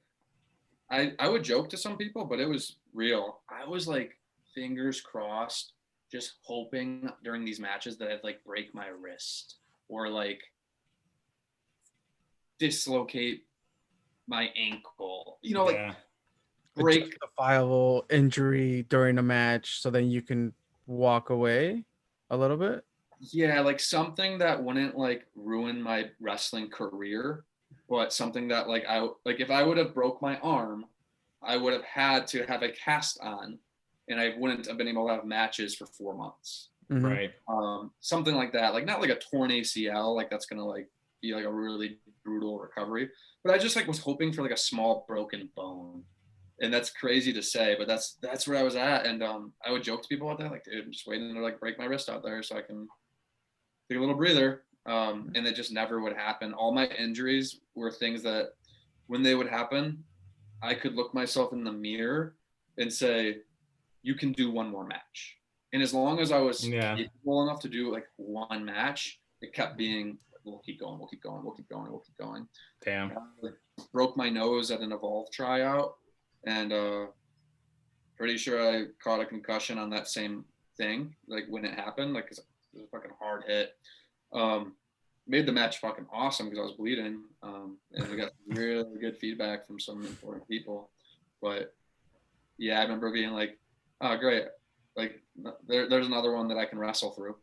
I would joke to some people, but it was real. I was like, fingers crossed, just hoping during these matches that I'd like break my wrist or like dislocate my ankle, like break a justifiable injury during a match, so then you can walk away a little bit. Yeah, like something that wouldn't like ruin my wrestling career, but something that like if I would have broke my arm, I would have had to have a cast on, and I wouldn't have been able to have matches for 4 months. Mhm. Right. Something like that, like not like a torn ACL, like that's gonna like be like a really brutal recovery, but I just like was hoping for like a small broken bone. And that's crazy to say, but that's where I was at. And I would joke to people about that, like, dude, I'm just waiting to like break my wrist out there so I can take a little breather. And it just never would happen. All my injuries were things that when they would happen, I could look myself in the mirror and say, you can do one more match. And as long as I was capable enough to do like one match, it kept being, we'll keep going, we'll keep going, we'll keep going, we'll keep going. Damn. I broke my nose at an Evolve tryout, and pretty sure I caught a concussion on that same thing, like when it happened, like 'cause it was a fucking hard hit. Made the match fucking awesome because I was bleeding, and we got really good feedback from some important people. But yeah, I remember being like, "Oh, great! Like, there's another one that I can wrestle through."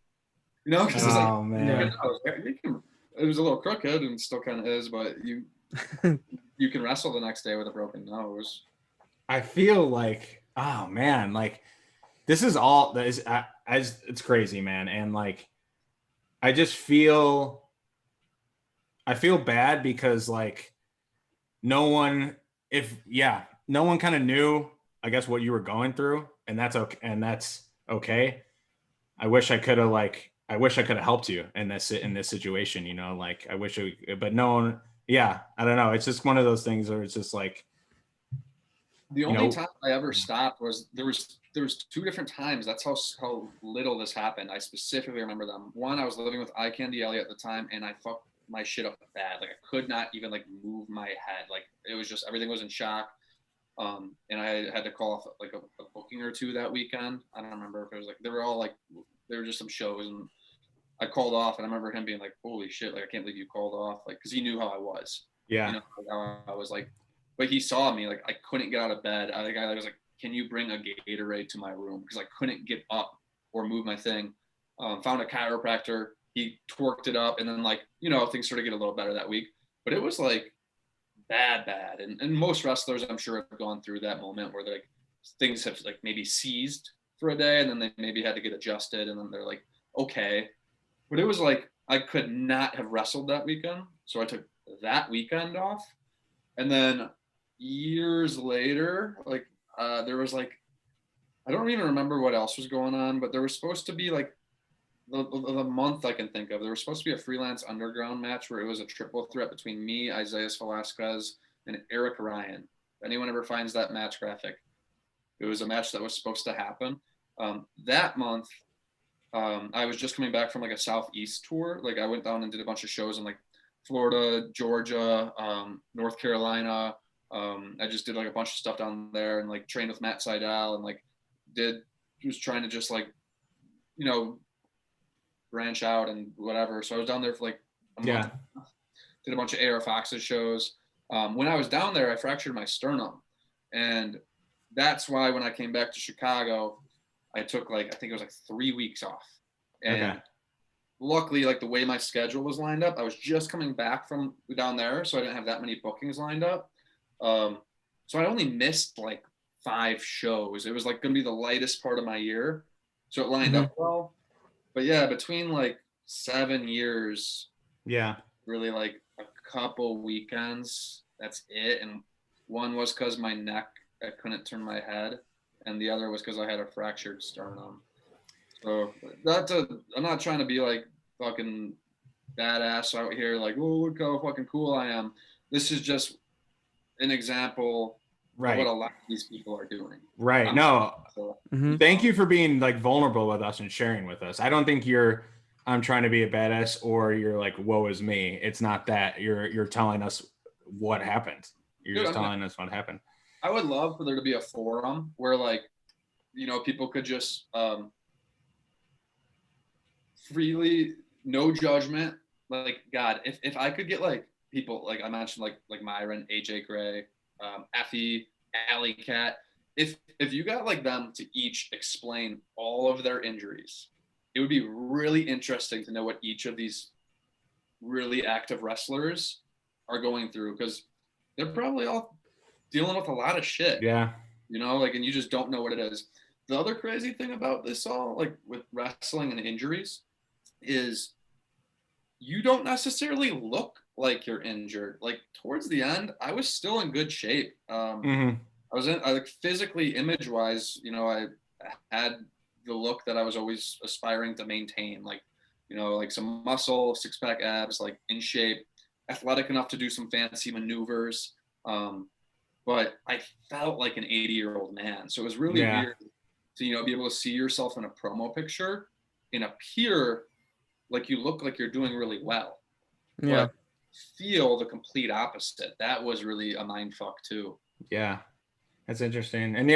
Because it's like, man, it was a little crooked and still kind of is, but you can wrestle the next day with a broken nose. I feel like, oh man, like this is all that is as it's crazy, man, and like I just feel bad because like no one kind of knew, I guess, what you were going through, and that's okay. I wish I could have helped you in this situation, like but no one, I don't know. It's just one of those things where it's just like, the only time I ever stopped was there was 2 different times. That's how little this happened. I specifically remember them. One, I was living with Eye Candy Ellie at the time, and I fucked my shit up bad. Like I could not even like move my head. Like it was just, everything was in shock. And I had to call off like a booking or 2 that weekend. I don't remember if it was like, they were just some shows, and I called off, and I remember him being like, holy shit, like I can't believe you called off. Like, cause he knew how I was. Yeah. How I was like, but he saw me, like I couldn't get out of bed. I was like, can you bring a Gatorade to my room? Because I couldn't get up or move my thing. Found a chiropractor. He twerked it up, and then like, things started to get a little better that week. But it was like bad. And most wrestlers, I'm sure, have gone through that moment where like things have like maybe seized for a day, and then they maybe had to get adjusted, and then they're like, okay. But it was like, I could not have wrestled that weekend. So I took that weekend off. And then years later, like there was like, I don't even remember what else was going on, but there was supposed to be like the month I can think of, there was supposed to be a Freelance Underground match where it was a triple threat between me, Isaiah Velasquez, and Eric Ryan. If anyone ever finds that match graphic, it was a match that was supposed to happen. That month, I was just coming back from like a Southeast tour. Like I went down and did a bunch of shows in like Florida, Georgia, North Carolina. I just did like a bunch of stuff down there, and like trained with Matt Seidel, and like was trying to just like, branch out and whatever. So I was down there for like a month. Did a bunch of AR Fox's shows. When I was down there, I fractured my sternum, and that's why when I came back to Chicago, I took like, I think it was like 3 weeks off. And luckily, like the way my schedule was lined up, I was just coming back from down there, so I didn't have that many bookings lined up. So I only missed like 5 shows. It was like going to be the lightest part of my year, so it lined up well. But yeah, between like 7 years, really like a couple weekends, that's it. And one was because my neck, I couldn't turn my head, and the other was because I had a fractured sternum. So I'm not trying to be like fucking badass out here, like, oh, look how fucking cool I am. This is just an example of what a lot of these people are doing. Right. Thank you for being like vulnerable with us and sharing with us. I don't think I'm trying to be a badass or you're like, woe is me. It's not that. You're telling us what happened. You're just telling us what happened. I would love for there to be a forum where like, people could just freely, no judgment. Like, God, if I could get like people, like I mentioned, like Myron, AJ Gray, Effie, Alley Cat, if you got like them to each explain all of their injuries, it would be really interesting to know what each of these really active wrestlers are going through, because they're probably all dealing with a lot of shit. Yeah. Like, and you just don't know what it is. The other crazy thing about this all, like with wrestling and injuries, is you don't necessarily look like you're injured. Like towards the end, I was still in good shape. I like physically, image wise, I had the look that I was always aspiring to maintain. Like, like some muscle, 6-pack abs, like in shape, athletic enough to do some fancy maneuvers. But I felt like an 80-year-old man. So it was really weird to, be able to see yourself in a promo picture and appear like you look like you're doing really well. Yeah. But feel the complete opposite. That was really a mind fuck too. Yeah. That's interesting. And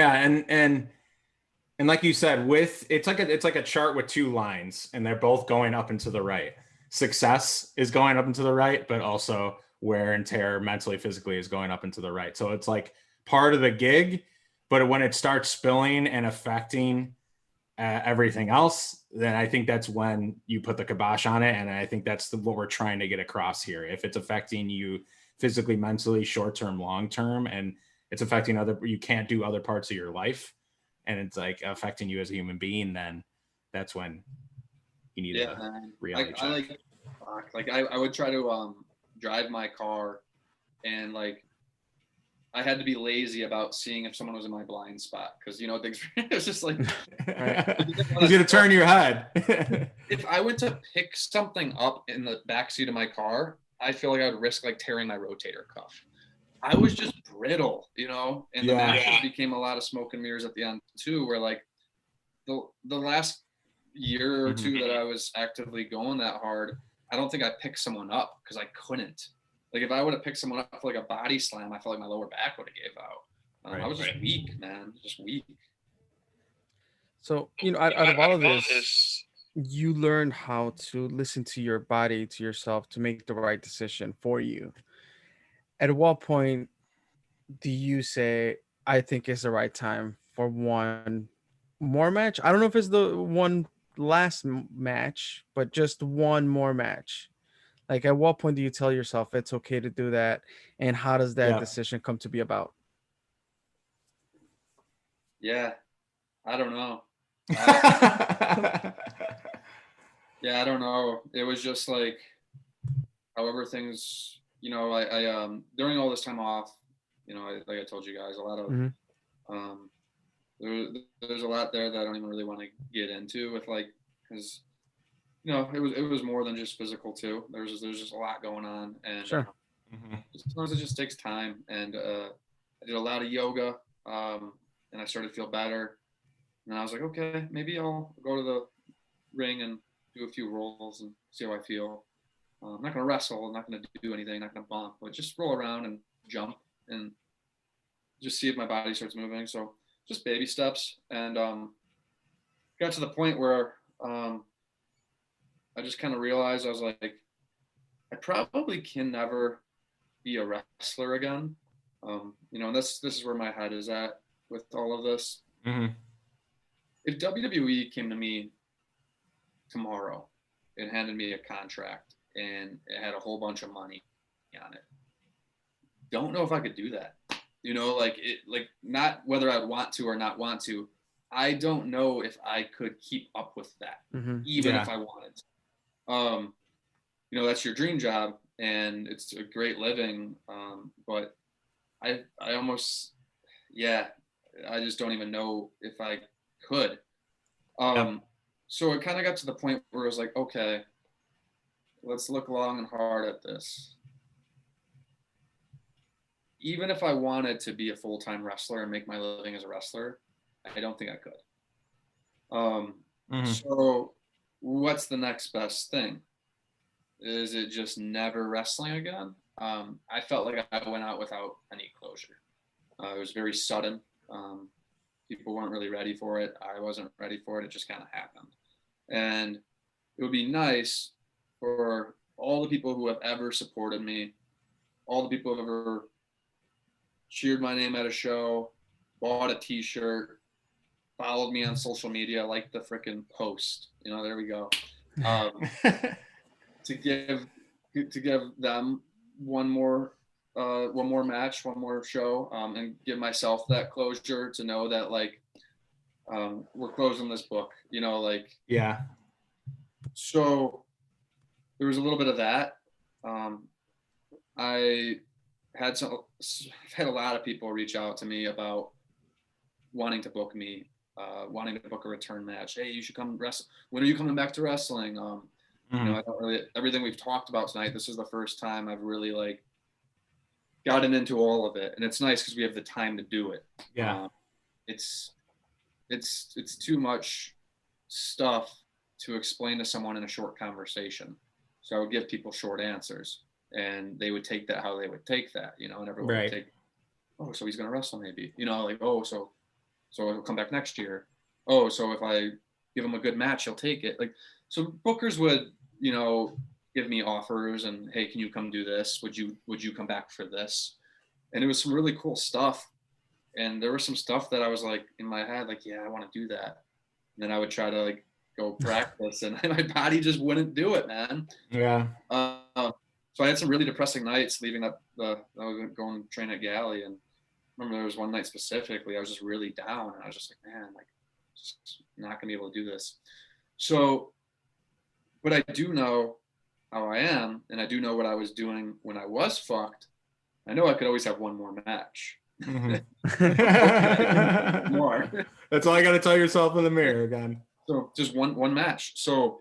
and like you said, it's like a chart with 2 lines and they're both going up and to the right. Success is going up and to the right, but also wear and tear mentally, physically is going up and to the right. So it's like part of the gig, but when it starts spilling and affecting everything else, then I think that's when you put the kibosh on it. And I think that's what we're trying to get across here. If it's affecting you physically, mentally, short-term, long-term, and it's affecting you can't do other parts of your life, and it's like affecting you as a human being, then that's when you need a reality check. I would try to drive my car, and like I had to be lazy about seeing if someone was in my blind spot, because it was just like he's gonna turn your head. If I went to pick something up in the backseat of my car, I feel like I would risk like tearing my rotator cuff. I was just brittle, and the matches became a lot of smoke and mirrors at the end too, where like the last year or two that I was actively going that hard, I don't think I picked someone up because I couldn't. Like if I would have picked someone up for like a body slam, I felt like my lower back would have gave out. I was just weak, man, just weak. So, out of all of this, you learn how to listen to your body, to yourself, to make the right decision for you. At what point do you say, I think it's the right time for one more match? I don't know if it's the one last match, but just one more match. Like, at what point do you tell yourself it's okay to do that? And how does that decision come to be about? Yeah, I don't know. Yeah, I don't know. It was just like, however things, I during all this time off, like I told you guys, a lot of, there's a lot there that I don't even really want to get into with, like, because, it was more than just physical too. There's just a lot going on, and sometimes it just takes time. And I did a lot of yoga, and I started to feel better. And I was like, okay, maybe I'll go to the ring and do a few rolls and see how I feel. I'm not going to wrestle. I'm not going to do anything. Not going to bump, but just roll around and jump and just see if my body starts moving. So just baby steps. And got to the point where I just kind of realized, I was like, I probably can never be a wrestler again. And this is where my head is at with all of this. If WWE came to me tomorrow and handed me a contract, and it had a whole bunch of money on it. Don't know if I could do that. You know, like not whether I'd want to or not want to. I don't know if I could keep up with that, even if I wanted to. You know, that's your dream job, and it's a great living. But I almost, I just don't even know if I could. So it kind of got to the point where it was like, okay, let's look long and hard at this. Even if I wanted to be a full-time wrestler and make my living as a wrestler, I don't think I could. So what's the next best thing? Is it just never wrestling again? I felt like I went out without any closure. It was very sudden. People weren't really ready for it. I wasn't ready for it. It just kind of happened. And it would be nice for all the people who have ever supported me, all the people who have ever cheered my name at a show, bought a t-shirt, followed me on social media, like the freaking post, you know, there we go. To give them one more match, one more show, and give myself that closure to know that like we're closing this book, you know, like so there was a little bit of that. I've had a lot of people reach out to me about wanting to book me, wanting to book a return match. Hey, you should come wrestle. When are you coming back to wrestling? You know, I don't really, everything we've talked about tonight, this is the first time I've really like gotten into all of it. And it's nice because we have the time to do it. It's too much stuff to explain to someone in a short conversation. So I would give people short answers, and they would take that how they would take that, you know, and everyone would take, oh, so he's going to wrestle maybe, you know, like, oh, so he'll come back next year. Oh, so if I give him a good match, he'll take it. Like, so bookers would, you know, give me offers and, hey, can you come do this? Would you come back for this? And it was some really cool stuff. And there was some stuff that I was like in my head, like, yeah, I want to do that. And then I would try to like go practice, and my body just wouldn't do it, man. So I had some really depressing nights leaving up I was going to train at Galley, and I remember there was one night specifically I was just really down, and I was just like, man, like, just not gonna be able to do this. So, but I do know how I am, and I do know what I was doing when I was fucked. I know I could always have one more match. More. That's all I got to tell yourself in the mirror again. So just one match. So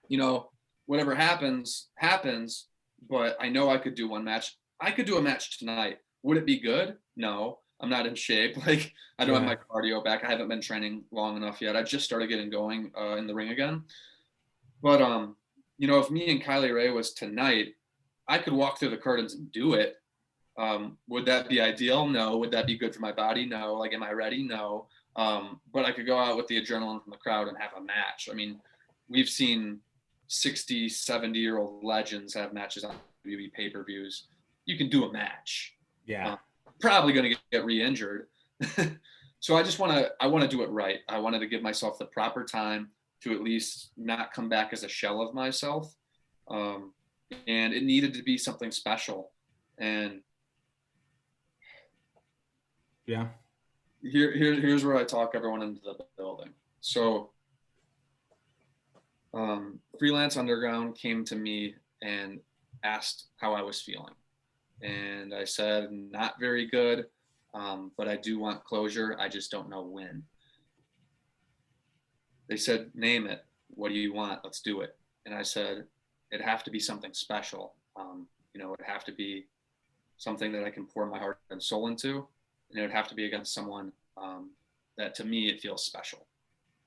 you know, whatever happens, but I know I could do one match. I could do a match tonight. Would it be good? No, I'm not in shape. Like, I don't have my cardio back. I haven't been training long enough yet. I just started getting going in the ring again. But you know, if me and Kylie Rae was tonight, I could walk through the curtains and do it. Would that be ideal? No. Would that be good for my body? No. Like, am I ready? No. But I could go out with the adrenaline from the crowd and have a match. I mean, we've seen 60, 70-year-old legends have matches on WWE pay-per-views. You can do a match. Probably going to get re-injured. So I want to do it right. I wanted to give myself the proper time to at least not come back as a shell of myself. And it needed to be something special. And here's where I talk everyone into the building. So Freelance Underground came to me and asked how I was feeling. And I said, not very good, but I do want closure. I just don't know when. They said, name it. What do you want? Let's do it. And I said, it'd have to be something special. You know, it'd have to be something that I can pour my heart and soul into. And it would have to be against someone that, to me, it feels special.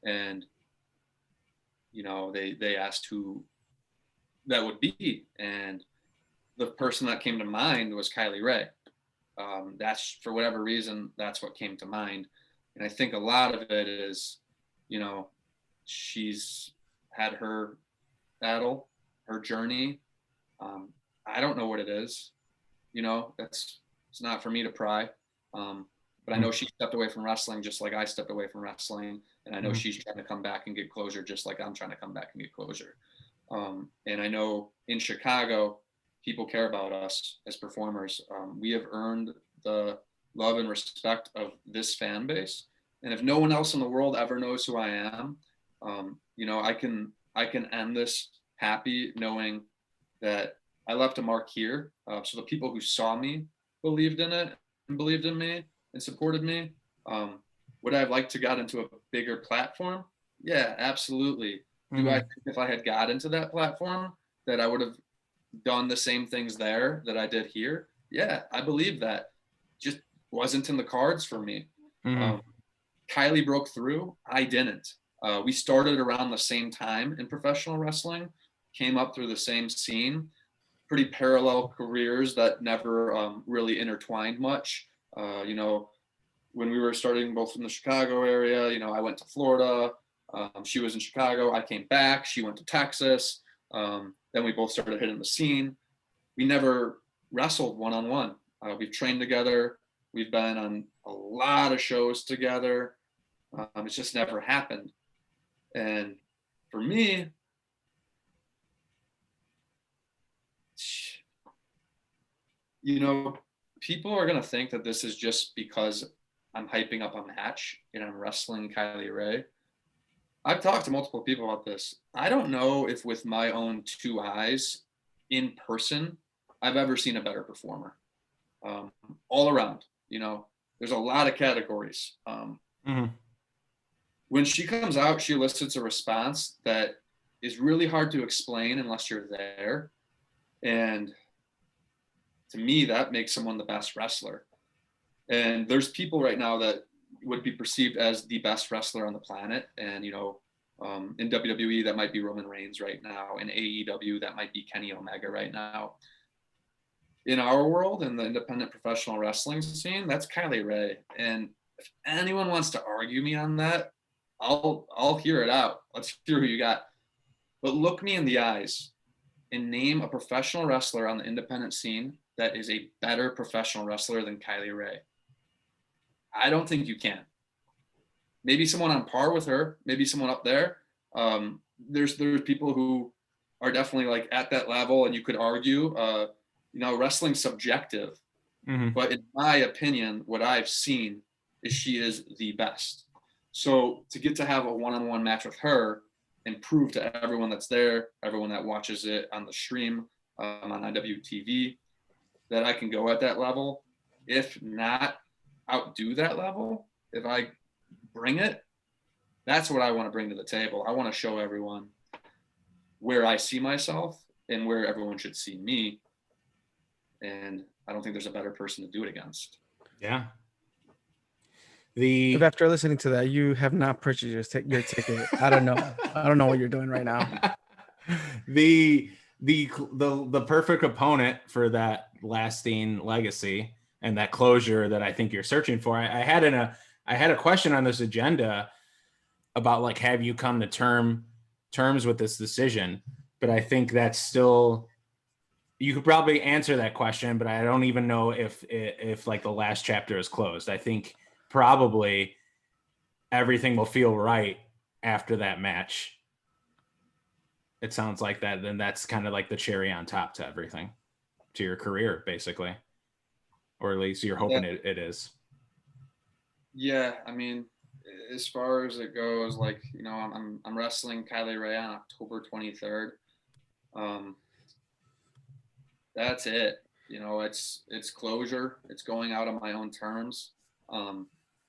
And, you know, they asked who that would be. And the person that came to mind was Kylie Rae. That's, for whatever reason, that's what came to mind. And I think a lot of it is, you know, she's had her battle, her journey. I don't know what it is. You know, it's not for me to pry. But I know she stepped away from wrestling just like I stepped away from wrestling. And I know she's trying to come back and get closure just like I'm trying to come back and get closure. And I know in Chicago, people care about us as performers. We have earned the love and respect of this fan base. And if no one else in the world ever knows who I am, I can end this happy knowing that I left a mark here. So the people who saw me believed in it and believed in me and supported me. Would I have liked to got into a bigger platform? Yeah, absolutely. Do I think if I had got into that platform that I would have done the same things there that I did here? Yeah, I believe that. Just wasn't in the cards for me. Kylie broke through. I didn't. We started around the same time in professional wrestling, came up through the same scene, pretty parallel careers that never really intertwined much. When we were starting both in the Chicago area, I went to Florida. She was in Chicago. I came back. She went to Texas. Then we both started hitting the scene. We never wrestled one-on-one. We've trained together. We've been on a lot of shows together. It's just never happened. And for me, people are going to think that this is just because I'm hyping up a match and I'm wrestling Kylie Rae. I've talked to multiple people about this. I don't know if with my own two eyes in person, I've ever seen a better performer. All around, there's a lot of categories. When she comes out, she elicits a response that is really hard to explain unless you're there. And to me, that makes someone the best wrestler. And there's people right now that would be perceived as the best wrestler on the planet. And, in WWE, that might be Roman Reigns right now. In AEW, that might be Kenny Omega right now. In our world, in the independent professional wrestling scene, that's Kylie Rae. And if anyone wants to argue me on that, I'll hear it out. Let's hear who you got. But look me in the eyes and name a professional wrestler on the independent scene that is a better professional wrestler than Kylie Rae. I don't think you can. Maybe someone on par with her, maybe someone up there. There's people who are definitely like at that level, and you could argue, wrestling's subjective. But in my opinion, what I've seen is she is the best. So to get to have a one-on-one match with her and prove to everyone that's there, everyone that watches it on the stream, on IWTV, that I can go at that level, if not outdo that level, if I bring it, that's what I want to bring to the table. I want to show everyone where I see myself and where everyone should see me. And I don't think there's a better person to do it against. Yeah. If after listening to that, you have not purchased your ticket, I don't know. I don't know what you're doing right now. The perfect opponent for that lasting legacy and that closure that I think you're searching for. I had a question on this agenda about like, have you come to terms with this decision? But I think that's still, you could probably answer that question, but I don't even know if like the last chapter is closed. I think probably everything will feel right after that match. It sounds like that. Then that's kind of like the cherry on top to everything, to your career, basically, or at least you're hoping it is. Yeah, I mean, as far as it goes, like, I'm wrestling Kylie Rae on October 23rd. That's it. It's closure. It's going out on my own terms.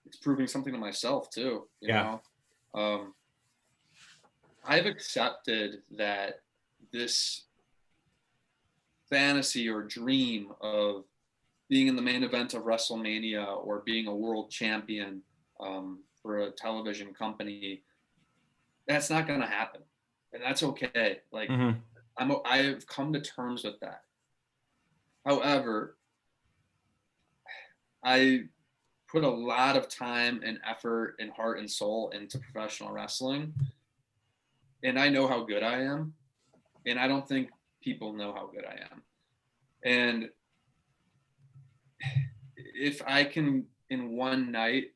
It's proving something to myself too. You know, I've accepted that this fantasy or dream of being in the main event of WrestleMania or being a world champion for a television company, that's not going to happen, and that's okay. Like, I've come to terms with that. However, I put a lot of time and effort and heart and soul into professional wrestling, and I know how good I am, and I don't think people know how good I am. And if I can in one night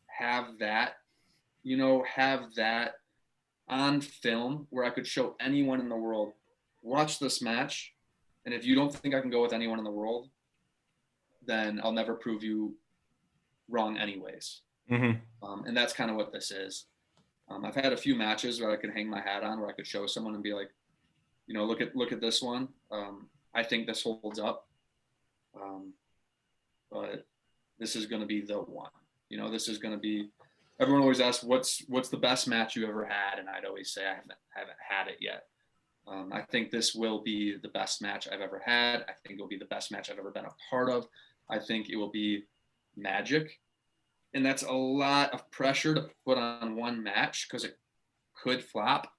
have that on film where I could show anyone in the world, watch this match, and if you don't think I can go with anyone in the world, then I'll never prove you wrong anyways. And that's kind of what this is. I've had a few matches where I could hang my hat on, where I could show someone and be like, you know, look at this one. I think this holds up. But this is going to be the one. You know, this is going to be. Everyone always asks, what's the best match you ever had? And I'd always say I haven't had it yet. I think this will be the best match I've ever had. I think it'll be the best match I've ever been a part of. I think it will be magic. And that's a lot of pressure to put on one match because it could flop.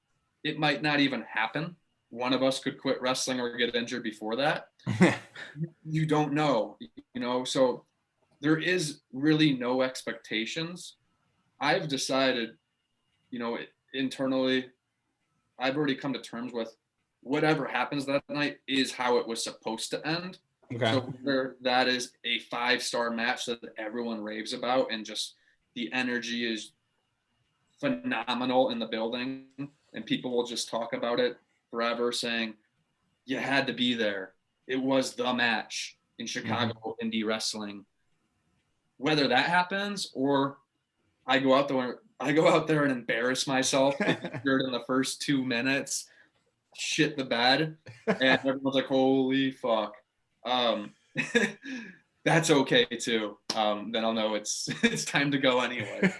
It might not even happen. One of us could quit wrestling or get injured before that. You don't know, you know, so there is really no expectations. I've decided, you know, internally, I've already come to terms with whatever happens that night is how it was supposed to end. Okay. So whether that is a 5-star match that everyone raves about and just the energy is phenomenal in the building and people will just talk about it forever saying, you had to be there. It was the match in Chicago indie wrestling. Whether that happens or I go out there and embarrass myself in the first 2 minutes, shit the bed, and everyone's like, holy fuck. That's okay too. Then I'll know it's time to go anyway.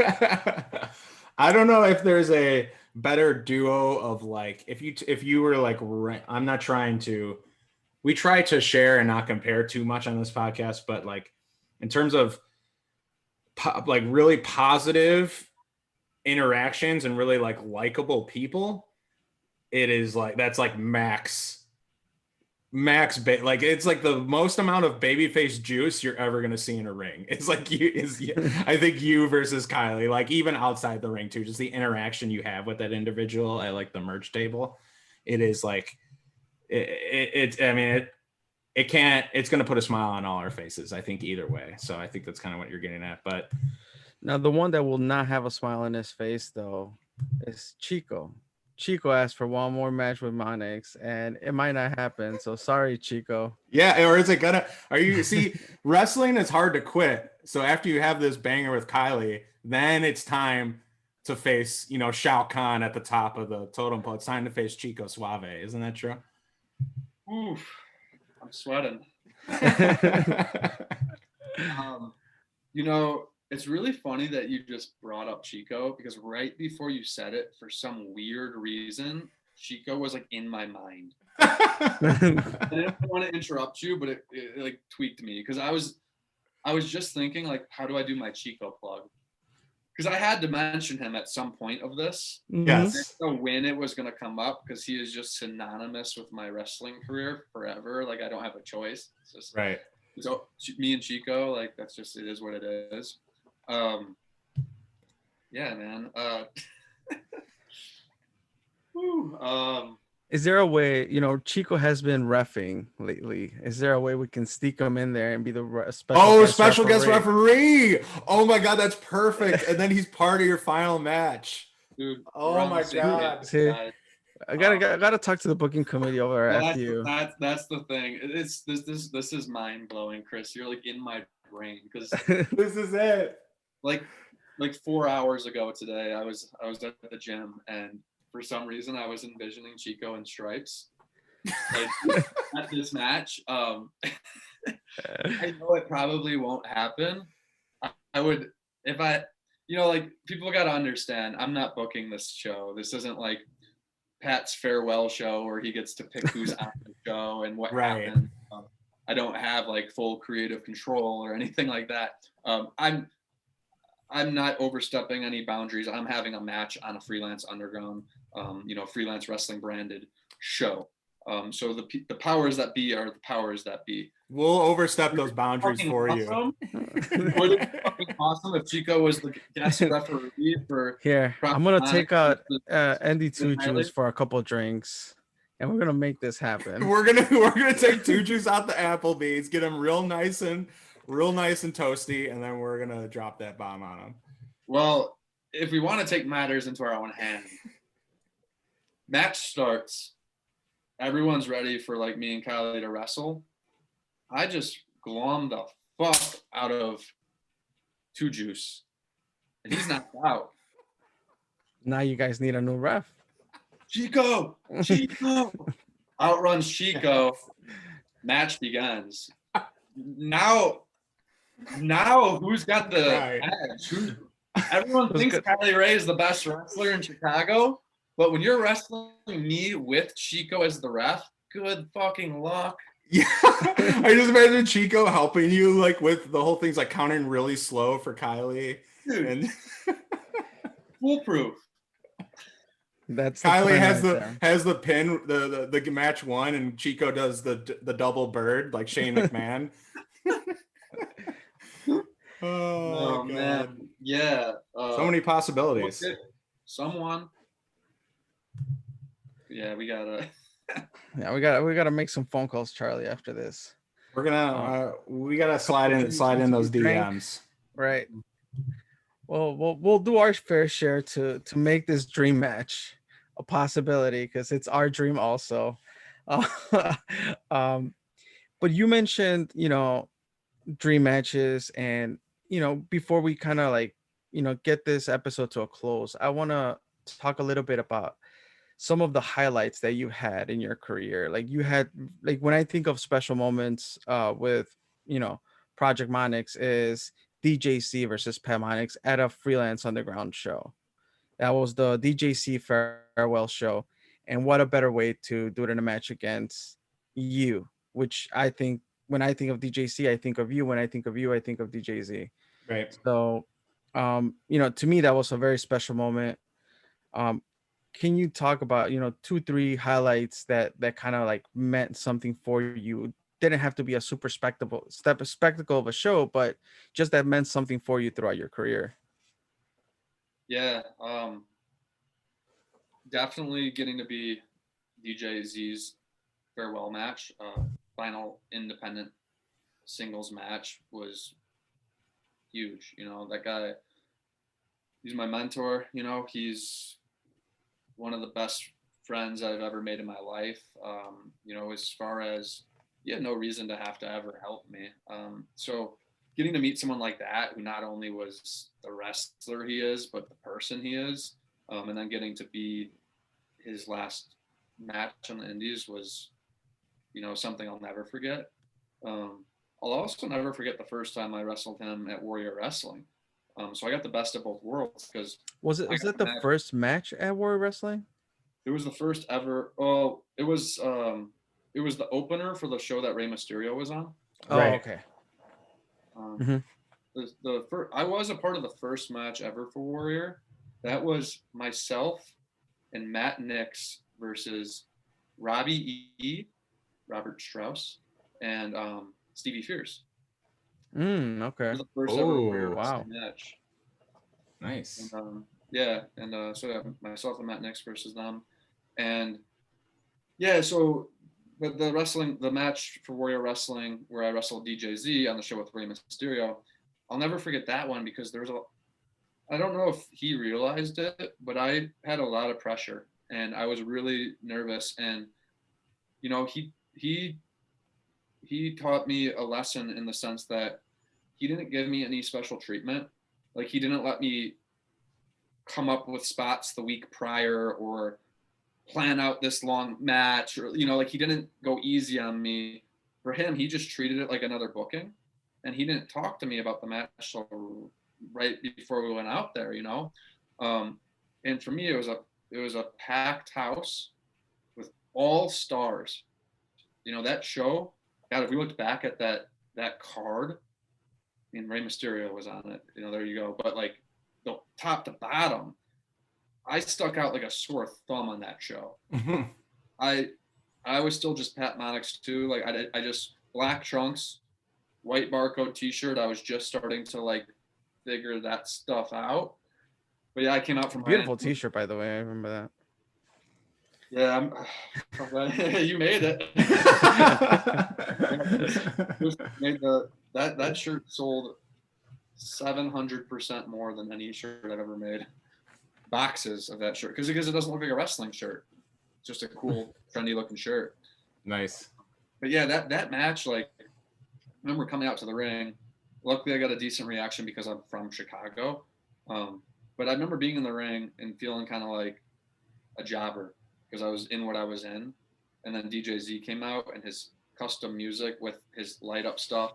I don't know if there's a better duo of like if you were like, I'm not trying to, we try to share and not compare too much on this podcast, but like in terms of like really positive interactions and really like likable people, it is like that's like max like it's like the most amount of babyface juice you're ever going to see in a ring. It's like I think you versus Kylie, like even outside the ring too, just the interaction you have with that individual at like the merch table, it is like it's going to put a smile on all our faces, I think, either way. So I think that's kind of what you're getting at. But now the one that will not have a smile on his face though is Chico. Chico asked for one more match with Monix, and it might not happen. So sorry, Chico. Yeah, or is it gonna? Wrestling is hard to quit. So after you have this banger with Kylie, then it's time to face, you know, Shao Kahn at the top of the totem pole. It's time to face Chico Suave. Isn't that true? Oof, I'm sweating. You know, it's really funny that you just brought up Chico because right before you said it, for some weird reason, Chico was like in my mind. I didn't want to interrupt you, but it like tweaked me because I was just thinking like, how do I do my Chico plug? Because I had to mention him at some point of this. Yes. I didn't know when it was going to come up because he is just synonymous with my wrestling career forever. Like I don't have a choice. It's just, right. So me and Chico, like that's just, it is what it is. Yeah, man. Is there a way, you know, Chico has been reffing lately. Is there a way we can sneak him in there and be the special guest referee? Oh my God, that's perfect. And then he's part of your final match. Dude, oh my God. See, I gotta talk to the booking committee over after you. That's the thing. This is mind blowing, Chris. You're like in my brain because this is it. Like 4 hours ago today, I was at the gym and for some reason I was envisioning Chico in stripes like at this match. I know it probably won't happen. I would if I, you know, like people got to understand. I'm not booking this show. This isn't like Pat's farewell show where he gets to pick who's on the show and what happens. I don't have like full creative control or anything like that. I'm not overstepping any boundaries. I'm having a match on a Freelance Underground, freelance wrestling branded show. So the powers that be are the powers that be. We'll overstep those boundaries for you. Would it be fucking awesome if Chico was the guest referee for? Here, I'm gonna take out Andy Tuju's for a couple of drinks, and we're gonna make this happen. We're gonna take Tuju's out the Applebee's, get him real nice and toasty, and then we're gonna drop that bomb on him. Well, if we want to take matters into our own hands, Match starts. Everyone's ready for like me and Kylie to wrestle. I just glom the fuck out of Two Juice, and he's knocked out. Now you guys need a new ref. Chico outruns Chico. Match begins. Now who's got the edge? Everyone thinks Kylie Rae is the best wrestler in Chicago, but when you're wrestling me with Chico as the ref, good fucking luck. Yeah, I just imagine Chico helping you like with the whole thing's like counting really slow for Kylie. Dude, and foolproof. That's Kylie has the pin, the match won, and Chico does the double bird like Shane McMahon. Oh God. Man, yeah. So many possibilities. Someone. Yeah, we gotta. Yeah, we gotta make some phone calls, Charlie, after this. We're gonna we gotta slide in those DMs. Right. Well, we'll do our fair share to make this dream match a possibility, because it's our dream also. But you mentioned, dream matches, and before we kind of like get this episode to a close, I want to talk a little bit about some of the highlights that you had in your career. Like you had, like when I think of special moments with Project MONIX, is DJC versus Pat Monix at a Freelance Underground show. That was the DJC farewell show, and what a better way to do it in a match against you, which I think, when I think of DJC, I think of you. When I think of you, I think of DJZ. Right. So to me, that was a very special moment. Can you talk about 2-3 highlights that kind of like meant something for you? Didn't have to be a super spectacle of a show, but just that meant something for you throughout your career. Yeah, definitely getting to be DJ Z's farewell match, final independent singles match, was huge. That guy, he's my mentor. He's one of the best friends I've ever made in my life. As far as, he had no reason to have to ever help me. So getting to meet someone like that, who not only was the wrestler he is, but the person he is, and then getting to be his last match on the Indies, was, something I'll never forget. I'll also never forget the first time I wrestled him at Warrior Wrestling. So I got the best of both worlds, because was it the first match at Warrior Wrestling? It was the first ever. Oh, it was the opener for the show that Rey Mysterio was on. Oh, right. Okay. The first, I was a part of the first match ever for Warrior. That was myself and Matt Nix versus Robbie E, Robert Strauss, and Stevie Fierce. Okay. It was the first ever Warrior Wrestling match. Nice. And, myself and Matt Nix versus them, and so the match for Warrior Wrestling, where I wrestled DJZ on the show with Rey Mysterio, I'll never forget that one, because I don't know if he realized it, but I had a lot of pressure and I was really nervous, and he taught me a lesson, in the sense that he didn't give me any special treatment. Like, he didn't let me come up with spots the week prior, or plan out this long match, or like, he didn't go easy on me. For him, he just treated it like another booking, and he didn't talk to me about the match till right before we went out there. And for me, it was a packed house with all stars. That show, God, if we looked back at that card, I mean, Rey Mysterio was on it, there you go. But like, the top to bottom, I stuck out like a sore thumb on that show. Mm-hmm. I was still just Pat Monix too. Like, I just, black trunks, white barcode t-shirt. I was just starting to like figure that stuff out. But yeah, I came out from beautiful t-shirt, by the way. I remember that. Yeah, I'm glad you made it. That shirt sold 700% more than any shirt I've ever made. Boxes of that shirt, because it doesn't look like a wrestling shirt. just a cool, trendy looking shirt. Nice. But yeah, that match, like, I remember coming out to the ring. Luckily, I got a decent reaction because I'm from Chicago. But I remember being in the ring and feeling kind of like a jobber because I was in what I was in. And then DJ Z came out and his custom music with his light up stuff.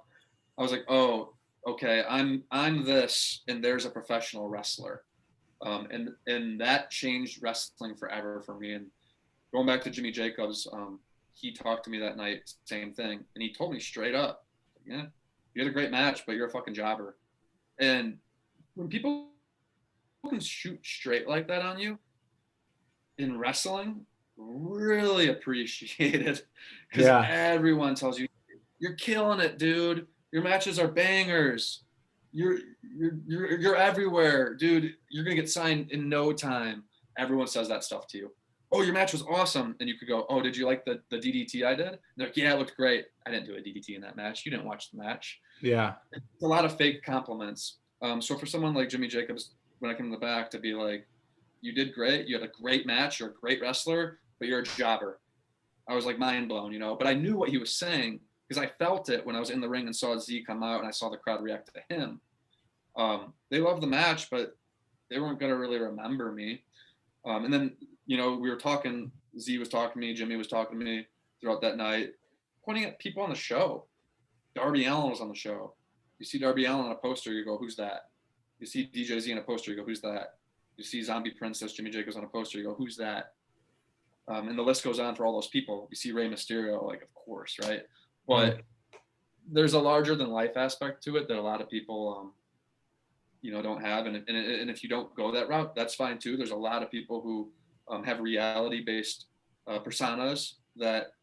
I was like, oh, okay, I'm this, and there's a professional wrestler. And that changed wrestling forever for me. And going back to Jimmy Jacobs, he talked to me that night, same thing. And he told me straight up, yeah, you had a great match, but you're a fucking jobber. And when people can shoot straight like that on you in wrestling, really appreciate it, because everyone tells you, you're killing it, dude. Your matches are bangers. You're everywhere, dude. You're gonna get signed in no time. Everyone says that stuff to you. Oh, your match was awesome. And you could go, oh, did you like the DDT I did? And they're like, yeah, it looked great. I didn't do a DDT in that match. You didn't watch the match. Yeah. It's a lot of fake compliments. So for someone like Jimmy Jacobs, when I came in the back, to be like, you did great. You had a great match. You're a great wrestler, but you're a jobber. I was like mind blown, you know, but I knew what he was saying because I felt it when I was in the ring and saw Z come out and I saw the crowd react to him. They loved the match, but they weren't going to really remember me. And then, you know, we were talking, Z was talking to me, Jimmy was talking to me throughout that night, pointing at people on the show. Darby Allin was on the show. You see Darby Allin on a poster, you go, who's that? You see DJ Z on a poster, you go, who's that? You see Zombie Princess, Jimmy Jacobs on a poster, you go, who's that? And the list goes on for all those people. You see Rey Mysterio, like, of course, right? But there's a larger than life aspect to it that a lot of people, you know, don't have. And if you don't go that route, that's fine too. There's a lot of people who have reality-based personas that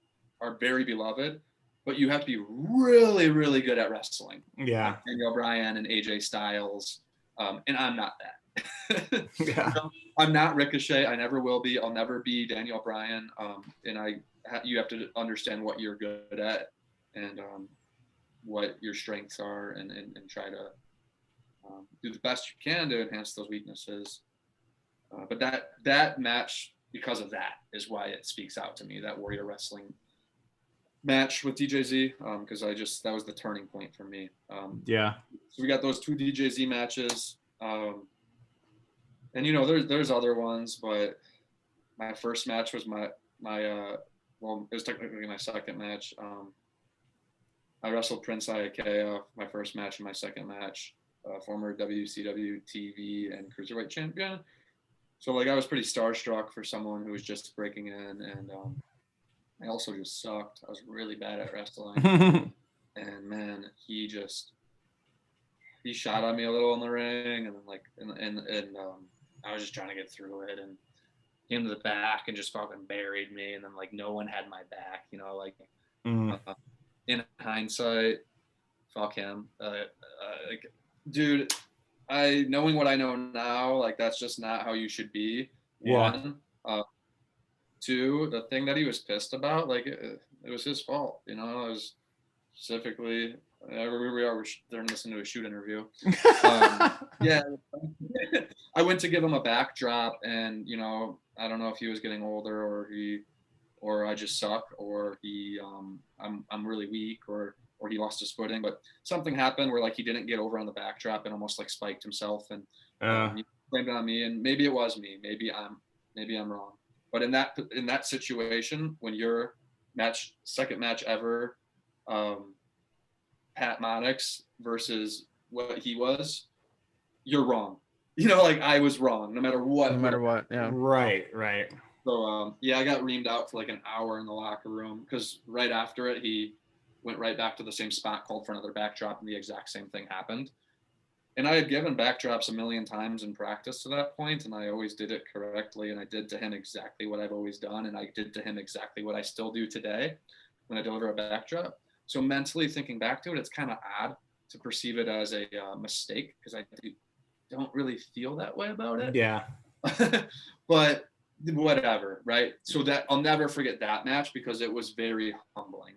are very beloved, but you have to be really, really good at wrestling. Yeah. Like Daniel Bryan and AJ Styles. And I'm not that. Yeah. I'm not Ricochet. I never will be. I'll never be Daniel Bryan. And you have to understand what you're good at and what your strengths are, and try to do the best you can to enhance those weaknesses. But that match, because of that, is why it speaks out to me. That Warrior Wrestling match with DJZ, because that was the turning point for me. Yeah. So we got those two DJZ matches. And you know, there's other ones, but my first match was my well, it was technically my second match. I wrestled Prince Iaukea, my first match and my second match, former WCW TV and Cruiserweight champion. So like I was pretty starstruck for someone who was just breaking in, and I also just sucked. I was really bad at wrestling. And man, he shot at me a little in the ring, and then like and I was just trying to get through it, and came to the back and just fucking buried me, and then like no one had my back, you know, like in hindsight, fuck him. Like, dude, knowing what I know now, like that's just not how you should be. Yeah. One, two, the thing that he was pissed about, like it was his fault, you know. It was specifically, here we are, they're listening to a shoot interview. Yeah, I went to give him a backdrop, and you know, I don't know if he was getting older, or I just suck, or I'm really weak, or he lost his footing, but something happened where like he didn't get over on the backdrop and almost like spiked himself, and he blamed it on me, and maybe it was me, maybe I'm wrong, but in that situation, when your second match ever, Pat Monix versus what he was, you're wrong. You know, like I was wrong, no matter what. Yeah. Right. So yeah, I got reamed out for like an hour in the locker room because right after it, he went right back to the same spot, called for another backdrop, and the exact same thing happened. And I had given backdrops a million times in practice to that point, and I always did it correctly, and I did to him exactly what I've always done, and I did to him exactly what I still do today when I deliver a backdrop. So mentally thinking back to it, it's kind of odd to perceive it as a mistake, because I don't really feel that way about it. Yeah. But whatever, right? So that I'll never forget that match because it was very humbling.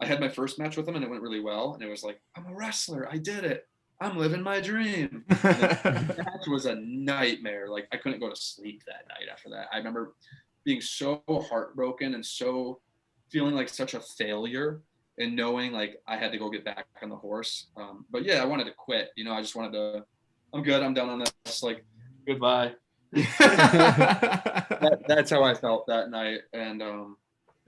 I had my first match with him and it went really well, and it was like, I'm a wrestler, I did it, I'm living my dream. The match was a nightmare. Like I couldn't go to sleep that night after that. I remember being so heartbroken and so feeling like such a failure, and knowing like I had to go get back on the horse. But yeah, I wanted to quit. You know, I just wanted to. I'm good. I'm done on this. Like, goodbye. That's how I felt that night, and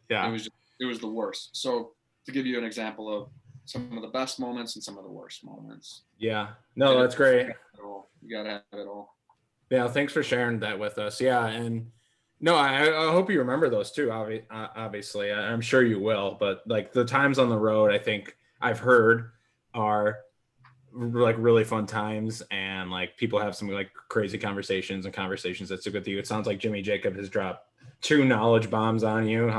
Yeah. it was the worst. So to give you an example of some of the best moments and some of the worst moments. Yeah. No, that's great. You gotta have it all. Yeah, thanks for sharing that with us. Yeah, and no, I hope you remember those too. Obviously, I'm sure you will. But like the times on the road, I think I've heard are like really fun times, and like people have some like crazy conversations that stick with you. It sounds like Jimmy Jacob has dropped 2 knowledge bombs on you.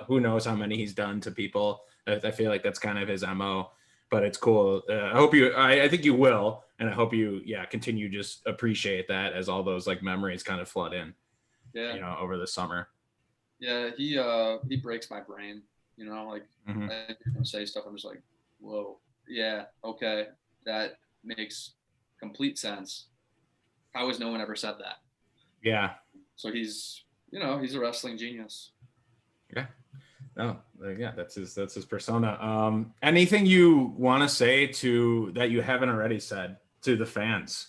Who knows how many he's done to people? I feel like that's kind of his MO. But it's cool. I think you will, and I hope you, continue just appreciate that as all those like memories kind of flood in, over the summer. Yeah, he breaks my brain. You know, like Mm-hmm. I hear him say stuff. I'm just like, whoa, yeah, okay, that makes complete sense. How has no one ever said that? Yeah. So he's a wrestling genius. Yeah. Oh, yeah, that's his persona. Anything you want to say that you haven't already said to the fans?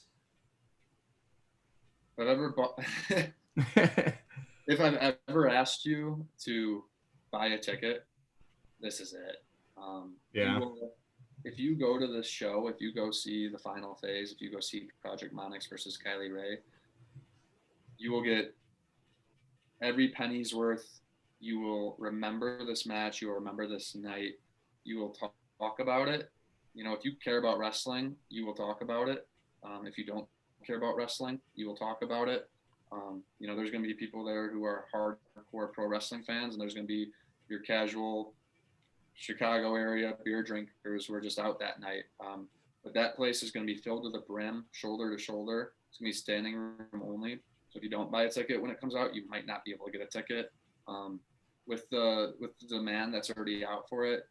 If I've ever asked you to buy a ticket, this is it. Yeah. If you go to this show, if you go see the final phase, if you go see Project MONIX versus Kylie Rae, you will get every penny's worth. You will remember this match. You will remember this night. You will talk about it. You know, if you care about wrestling, you will talk about it. If you don't care about wrestling, you will talk about it. There's going to be people there who are hardcore pro wrestling fans, and there's going to be your casual Chicago area beer drinkers who are just out that night. But that place is going to be filled to the brim, shoulder to shoulder. It's going to be standing room only. So if you don't buy a ticket when it comes out, you might not be able to get a ticket. With the demand that's already out for it,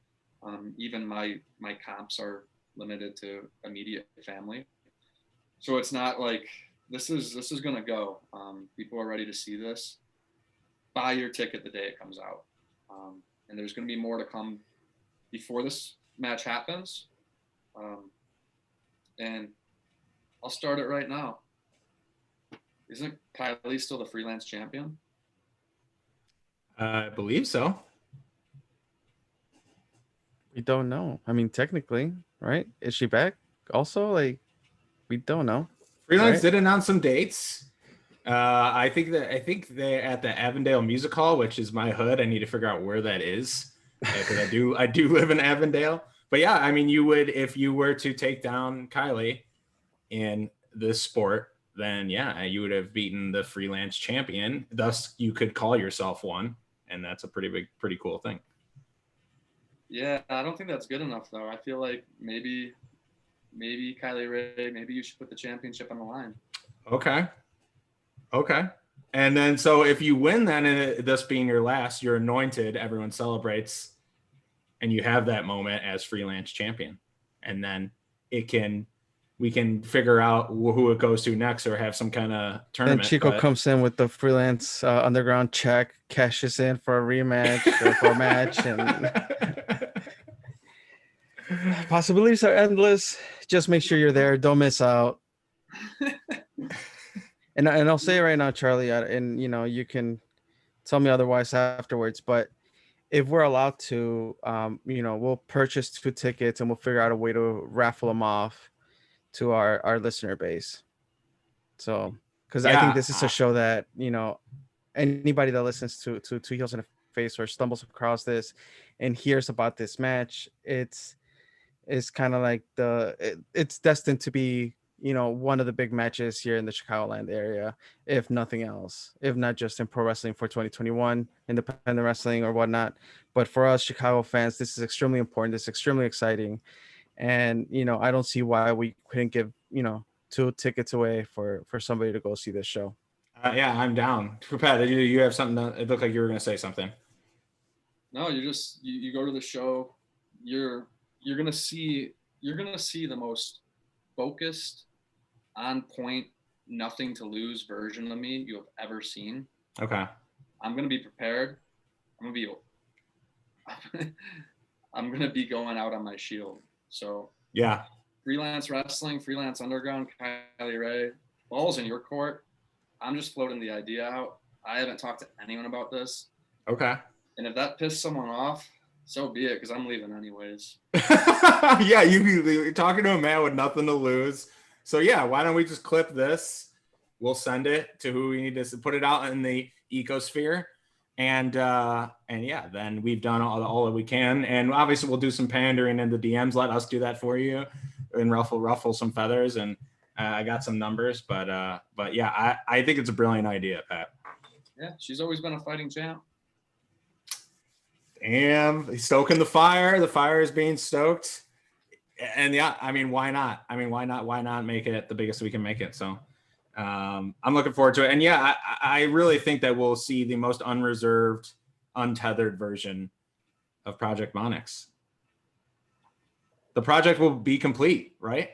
even my comps are limited to immediate family. So it's not like this is going to go. People are ready to see this. Buy your ticket the day it comes out. And there's going to be more to come before this match happens. And I'll start it right now. Isn't Kylie still the freelance champion? I believe so. We don't know. I mean, technically, right? Is she back? Also, like, we don't know. Freelance did announce some dates. I think they at the Avondale Music Hall, which is my hood. I need to figure out where that is because I do live in Avondale. But yeah, I mean, you would, if you were to take down Kylie in this sport, then yeah, you would have beaten the freelance champion. Thus, you could call yourself one, and that's a pretty cool thing. Yeah, I don't think that's good enough though. I feel like maybe Kylie Rae, maybe you should put the championship on the line. Okay. And then, so if you win, then this being your last, you're anointed, everyone celebrates, and you have that moment as freelance champion. And then we can figure out who it goes to next or have some kind of tournament. Then Chico comes in with the freelance underground check, cashes in for a rematch or for a match, and possibilities are endless. Just make sure you're there. Don't miss out. And I'll say right now, Charlie, and you can tell me otherwise afterwards, but if we're allowed to, we'll purchase 2 tickets and we'll figure out a way to raffle them off to our listener base. So, because I think this is a show that, anybody that listens to Two Heels in a Face or stumbles across this and hears about this match, it's kind of like it's destined to be, one of the big matches here in the Chicagoland area, if nothing else, if not just in pro wrestling for 2021, independent wrestling or whatnot. But for us Chicago fans, this is extremely important. This is extremely exciting. And, I don't see why we couldn't give, 2 tickets away for somebody to go see this show. Yeah, I'm down. Pat, you have something? It looked like you were going to say something. No, you go to the show. You're gonna see the most focused, on point, nothing to lose version of me you have ever seen. Okay. I'm gonna be prepared. I'm gonna be going out on my shield. So Yeah. Freelance Wrestling, Freelance Underground, Kylie Rae, ball's in your court. I'm just floating the idea out. I haven't talked to anyone about this. Okay. And if that pissed someone off, so be it, because I'm leaving anyways. Yeah, you're talking to a man with nothing to lose. So yeah, why don't we just clip this? We'll send it to who we need to put it out in the ecosphere. And yeah, then we've done all that we can. And obviously we'll do some pandering in the DMs. Let us do that for you and ruffle some feathers. And I got some numbers, but yeah, I think it's a brilliant idea, Pat. Yeah, she's always been a fighting champ. Damn, he's stoking the fire. The fire is being stoked. And yeah, I mean, why not? I mean, why not make it the biggest we can make it? So I'm looking forward to it. And yeah, I really think that we'll see the most unreserved, untethered version of Project MONIX. The project will be complete, right?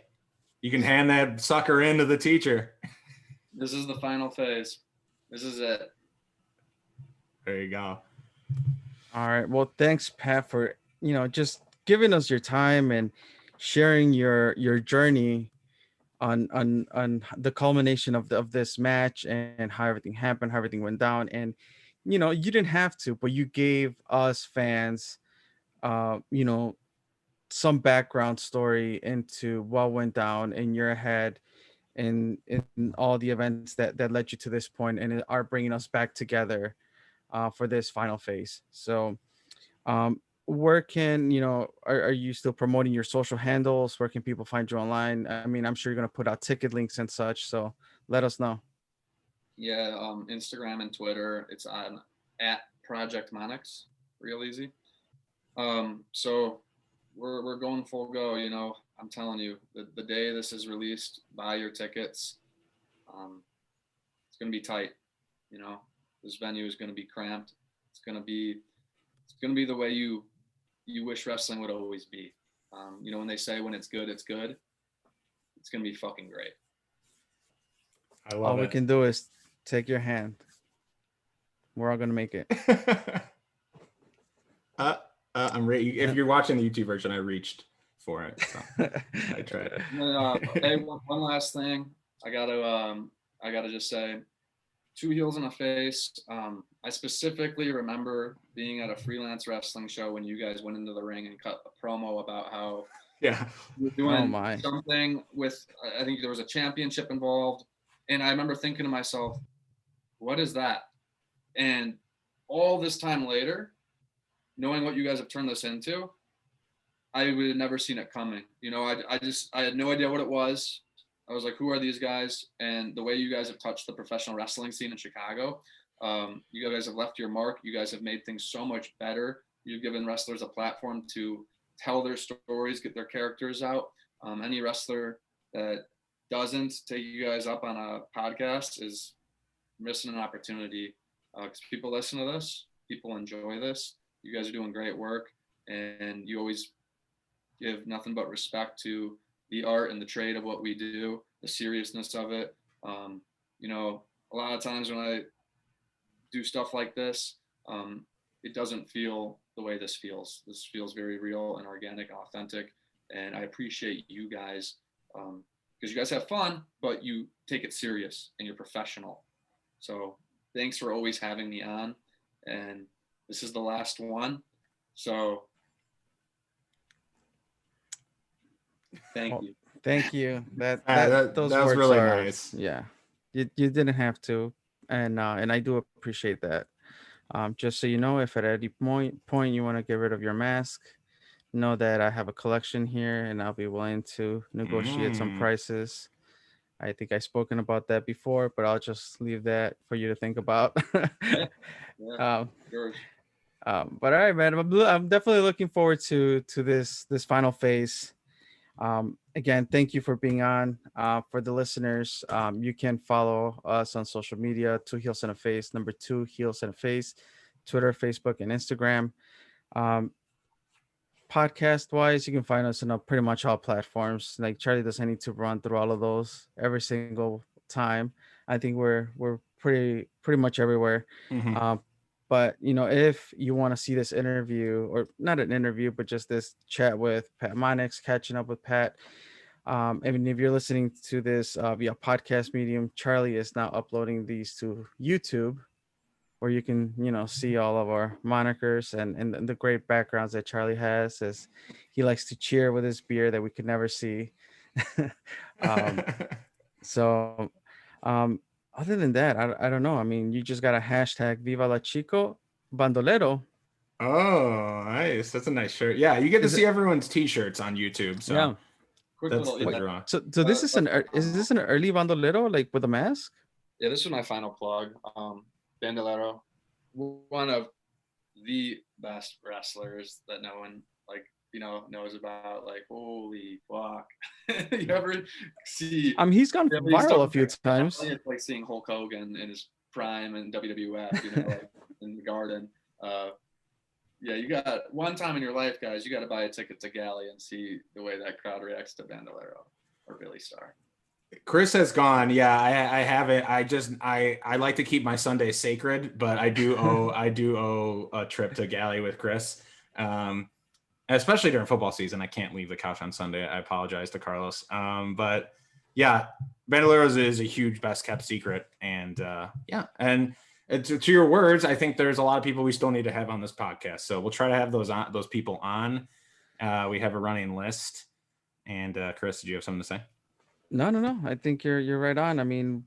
You can hand that sucker in to the teacher. This is the final phase. This is it. There you go. All right. Well, thanks, Pat, for just giving us your time and sharing your journey on the culmination of this match and how everything happened, how everything went down. And you didn't have to, but you gave us fans some background story into what went down in your head and in all the events that led you to this point and are bringing us back together for this final phase. So where can are you still promoting your social handles? Where can people find you online? I mean, I'm sure you're going to put out ticket links and such, so let us know. Yeah, Instagram and Twitter, it's on at Project MONIX, real easy. So we're going full go. I'm telling you, the day this is released, buy your tickets. It's gonna be tight. This venue is gonna be cramped. It's gonna be the way you wish wrestling would always be. When they say when it's good, it's good. It's gonna be fucking great. I love All it. we can do is take your hand. We're all gonna make it. I'm ready. If you're watching the YouTube version, I reached for it. So I tried. Hey, one last thing. I gotta just say, 2 heels and a face. I specifically remember being at a freelance wrestling show when you guys went into the ring and cut a promo about how Yeah, you were doing something with, I think there was a championship involved. And I remember thinking to myself, what is that? And all this time later, knowing what you guys have turned this into, I would have never seen it coming. I had no idea what it was. I was like, who are these guys? And the way you guys have touched the professional wrestling scene in Chicago, you guys have left your mark. You guys have made things so much better. You've given wrestlers a platform to tell their stories, get their characters out. Any wrestler that doesn't take you guys up on a podcast is missing an opportunity, because people listen to this, people enjoy this. You guys are doing great work, and you always give nothing but respect to the art and the trade of what we do, the seriousness of it. A lot of times when I do stuff like this, it doesn't feel the way this feels. This feels very real and organic, authentic, and I appreciate you guys, because you guys have fun, but you take it serious and you're professional. So thanks for always having me on, and this is the last one. So thank you. Thank you. Those was really nice. Yeah, you didn't have to, and I do appreciate that. Just so you know, if at any point you want to get rid of your mask, know that I have a collection here, and I'll be willing to negotiate some prices. I think I've spoken about that before, but I'll just leave that for you to think about. Yeah, sure. But all right, man, I'm definitely looking forward to this final phase. Again, thank you for being on. For the listeners, you can follow us on social media, 2 Heels and a Face, number 2 Heels and a Face, Twitter, Facebook, and Instagram. Podcast wise, you can find us on pretty much all platforms. Like Charlie doesn't need to run through all of those every single time. I think we're pretty much everywhere. Mm-hmm. But if you want to see this interview, or not an interview, but just this chat with Pat Monix, catching up with Pat. And if you're listening to this via podcast medium, Charlie is now uploading these to YouTube, where you can, see all of our monikers and the great backgrounds that Charlie has, as he likes to cheer with his beer that we could never see. um, so, other than that, I don't know. I mean, you just got a hashtag Viva la Chico Bandolero. Oh, nice. That's a nice shirt. Yeah, you get to see everyone's t-shirts on YouTube. So Yeah. Quick that's little, wrong. So this is is this an early bandolero, like with a mask? Yeah, this is my final plug. Bandolero, one of the best wrestlers that no one knows about. Like, holy fuck! You ever see? He's gone viral a few times. It's like seeing Hulk Hogan in his prime in WWF, like in the Garden. Yeah, you got one time in your life, guys. You got to buy a ticket to Galley and see the way that crowd reacts to Bandolero or Billy Starr. Chris has gone. Yeah, I haven't. I like to keep my Sundays sacred, but I do owe a trip to Galley with Chris. Especially during football season, I can't leave the couch on Sunday. I apologize to Carlos. But yeah, Bandoleros is a huge best kept secret, and and to your words, I think there's a lot of people we still need to have on this podcast. So we'll try to have those people on. We have a running list. And Chris, did you have something to say? No. I think you're right on. I mean,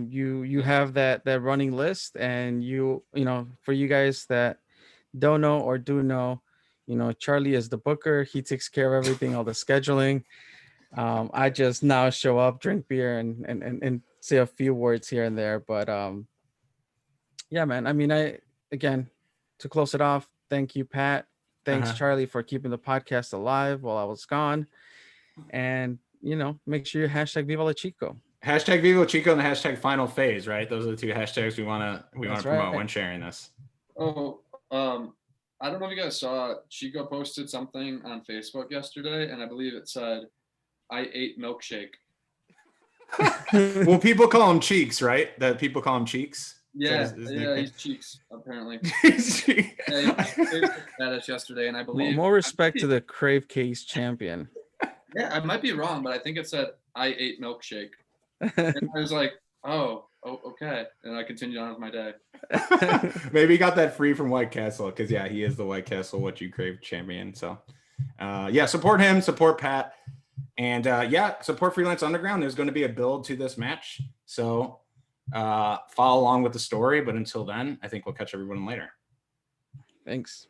you have that running list, and for you guys that don't know or do know, Charlie is the booker. He takes care of everything, all the scheduling. I just now show up, drink beer, and say a few words here and there. But yeah, man. I mean, again, to close it off, thank you, Pat. Thanks, Charlie, for keeping the podcast alive while I was gone. And make sure you hashtag Viva la Chico. Hashtag Viva la Chico and the hashtag Final Phase, right? Those are the two hashtags we want to promote when sharing this. Oh, I don't know if you guys saw, Chico posted something on Facebook yesterday, and I believe it said, "I ate milkshake." Well, people call him Cheeks, right? That people call him Cheeks. Yeah, he's Cheeks, apparently. He status yesterday, and I believe more respect to the Crave Case champion. Yeah, I might be wrong, but I think it said, "I ate milkshake." And I was like, oh, okay. And I continued on with my day. Maybe he got that free from White Castle, because he is the White Castle What You Crave champion. So support him, support Pat, and support Freelance Underground. There's going to be a build to this match, so follow along with the story. But until then, I think we'll catch everyone later. Thanks.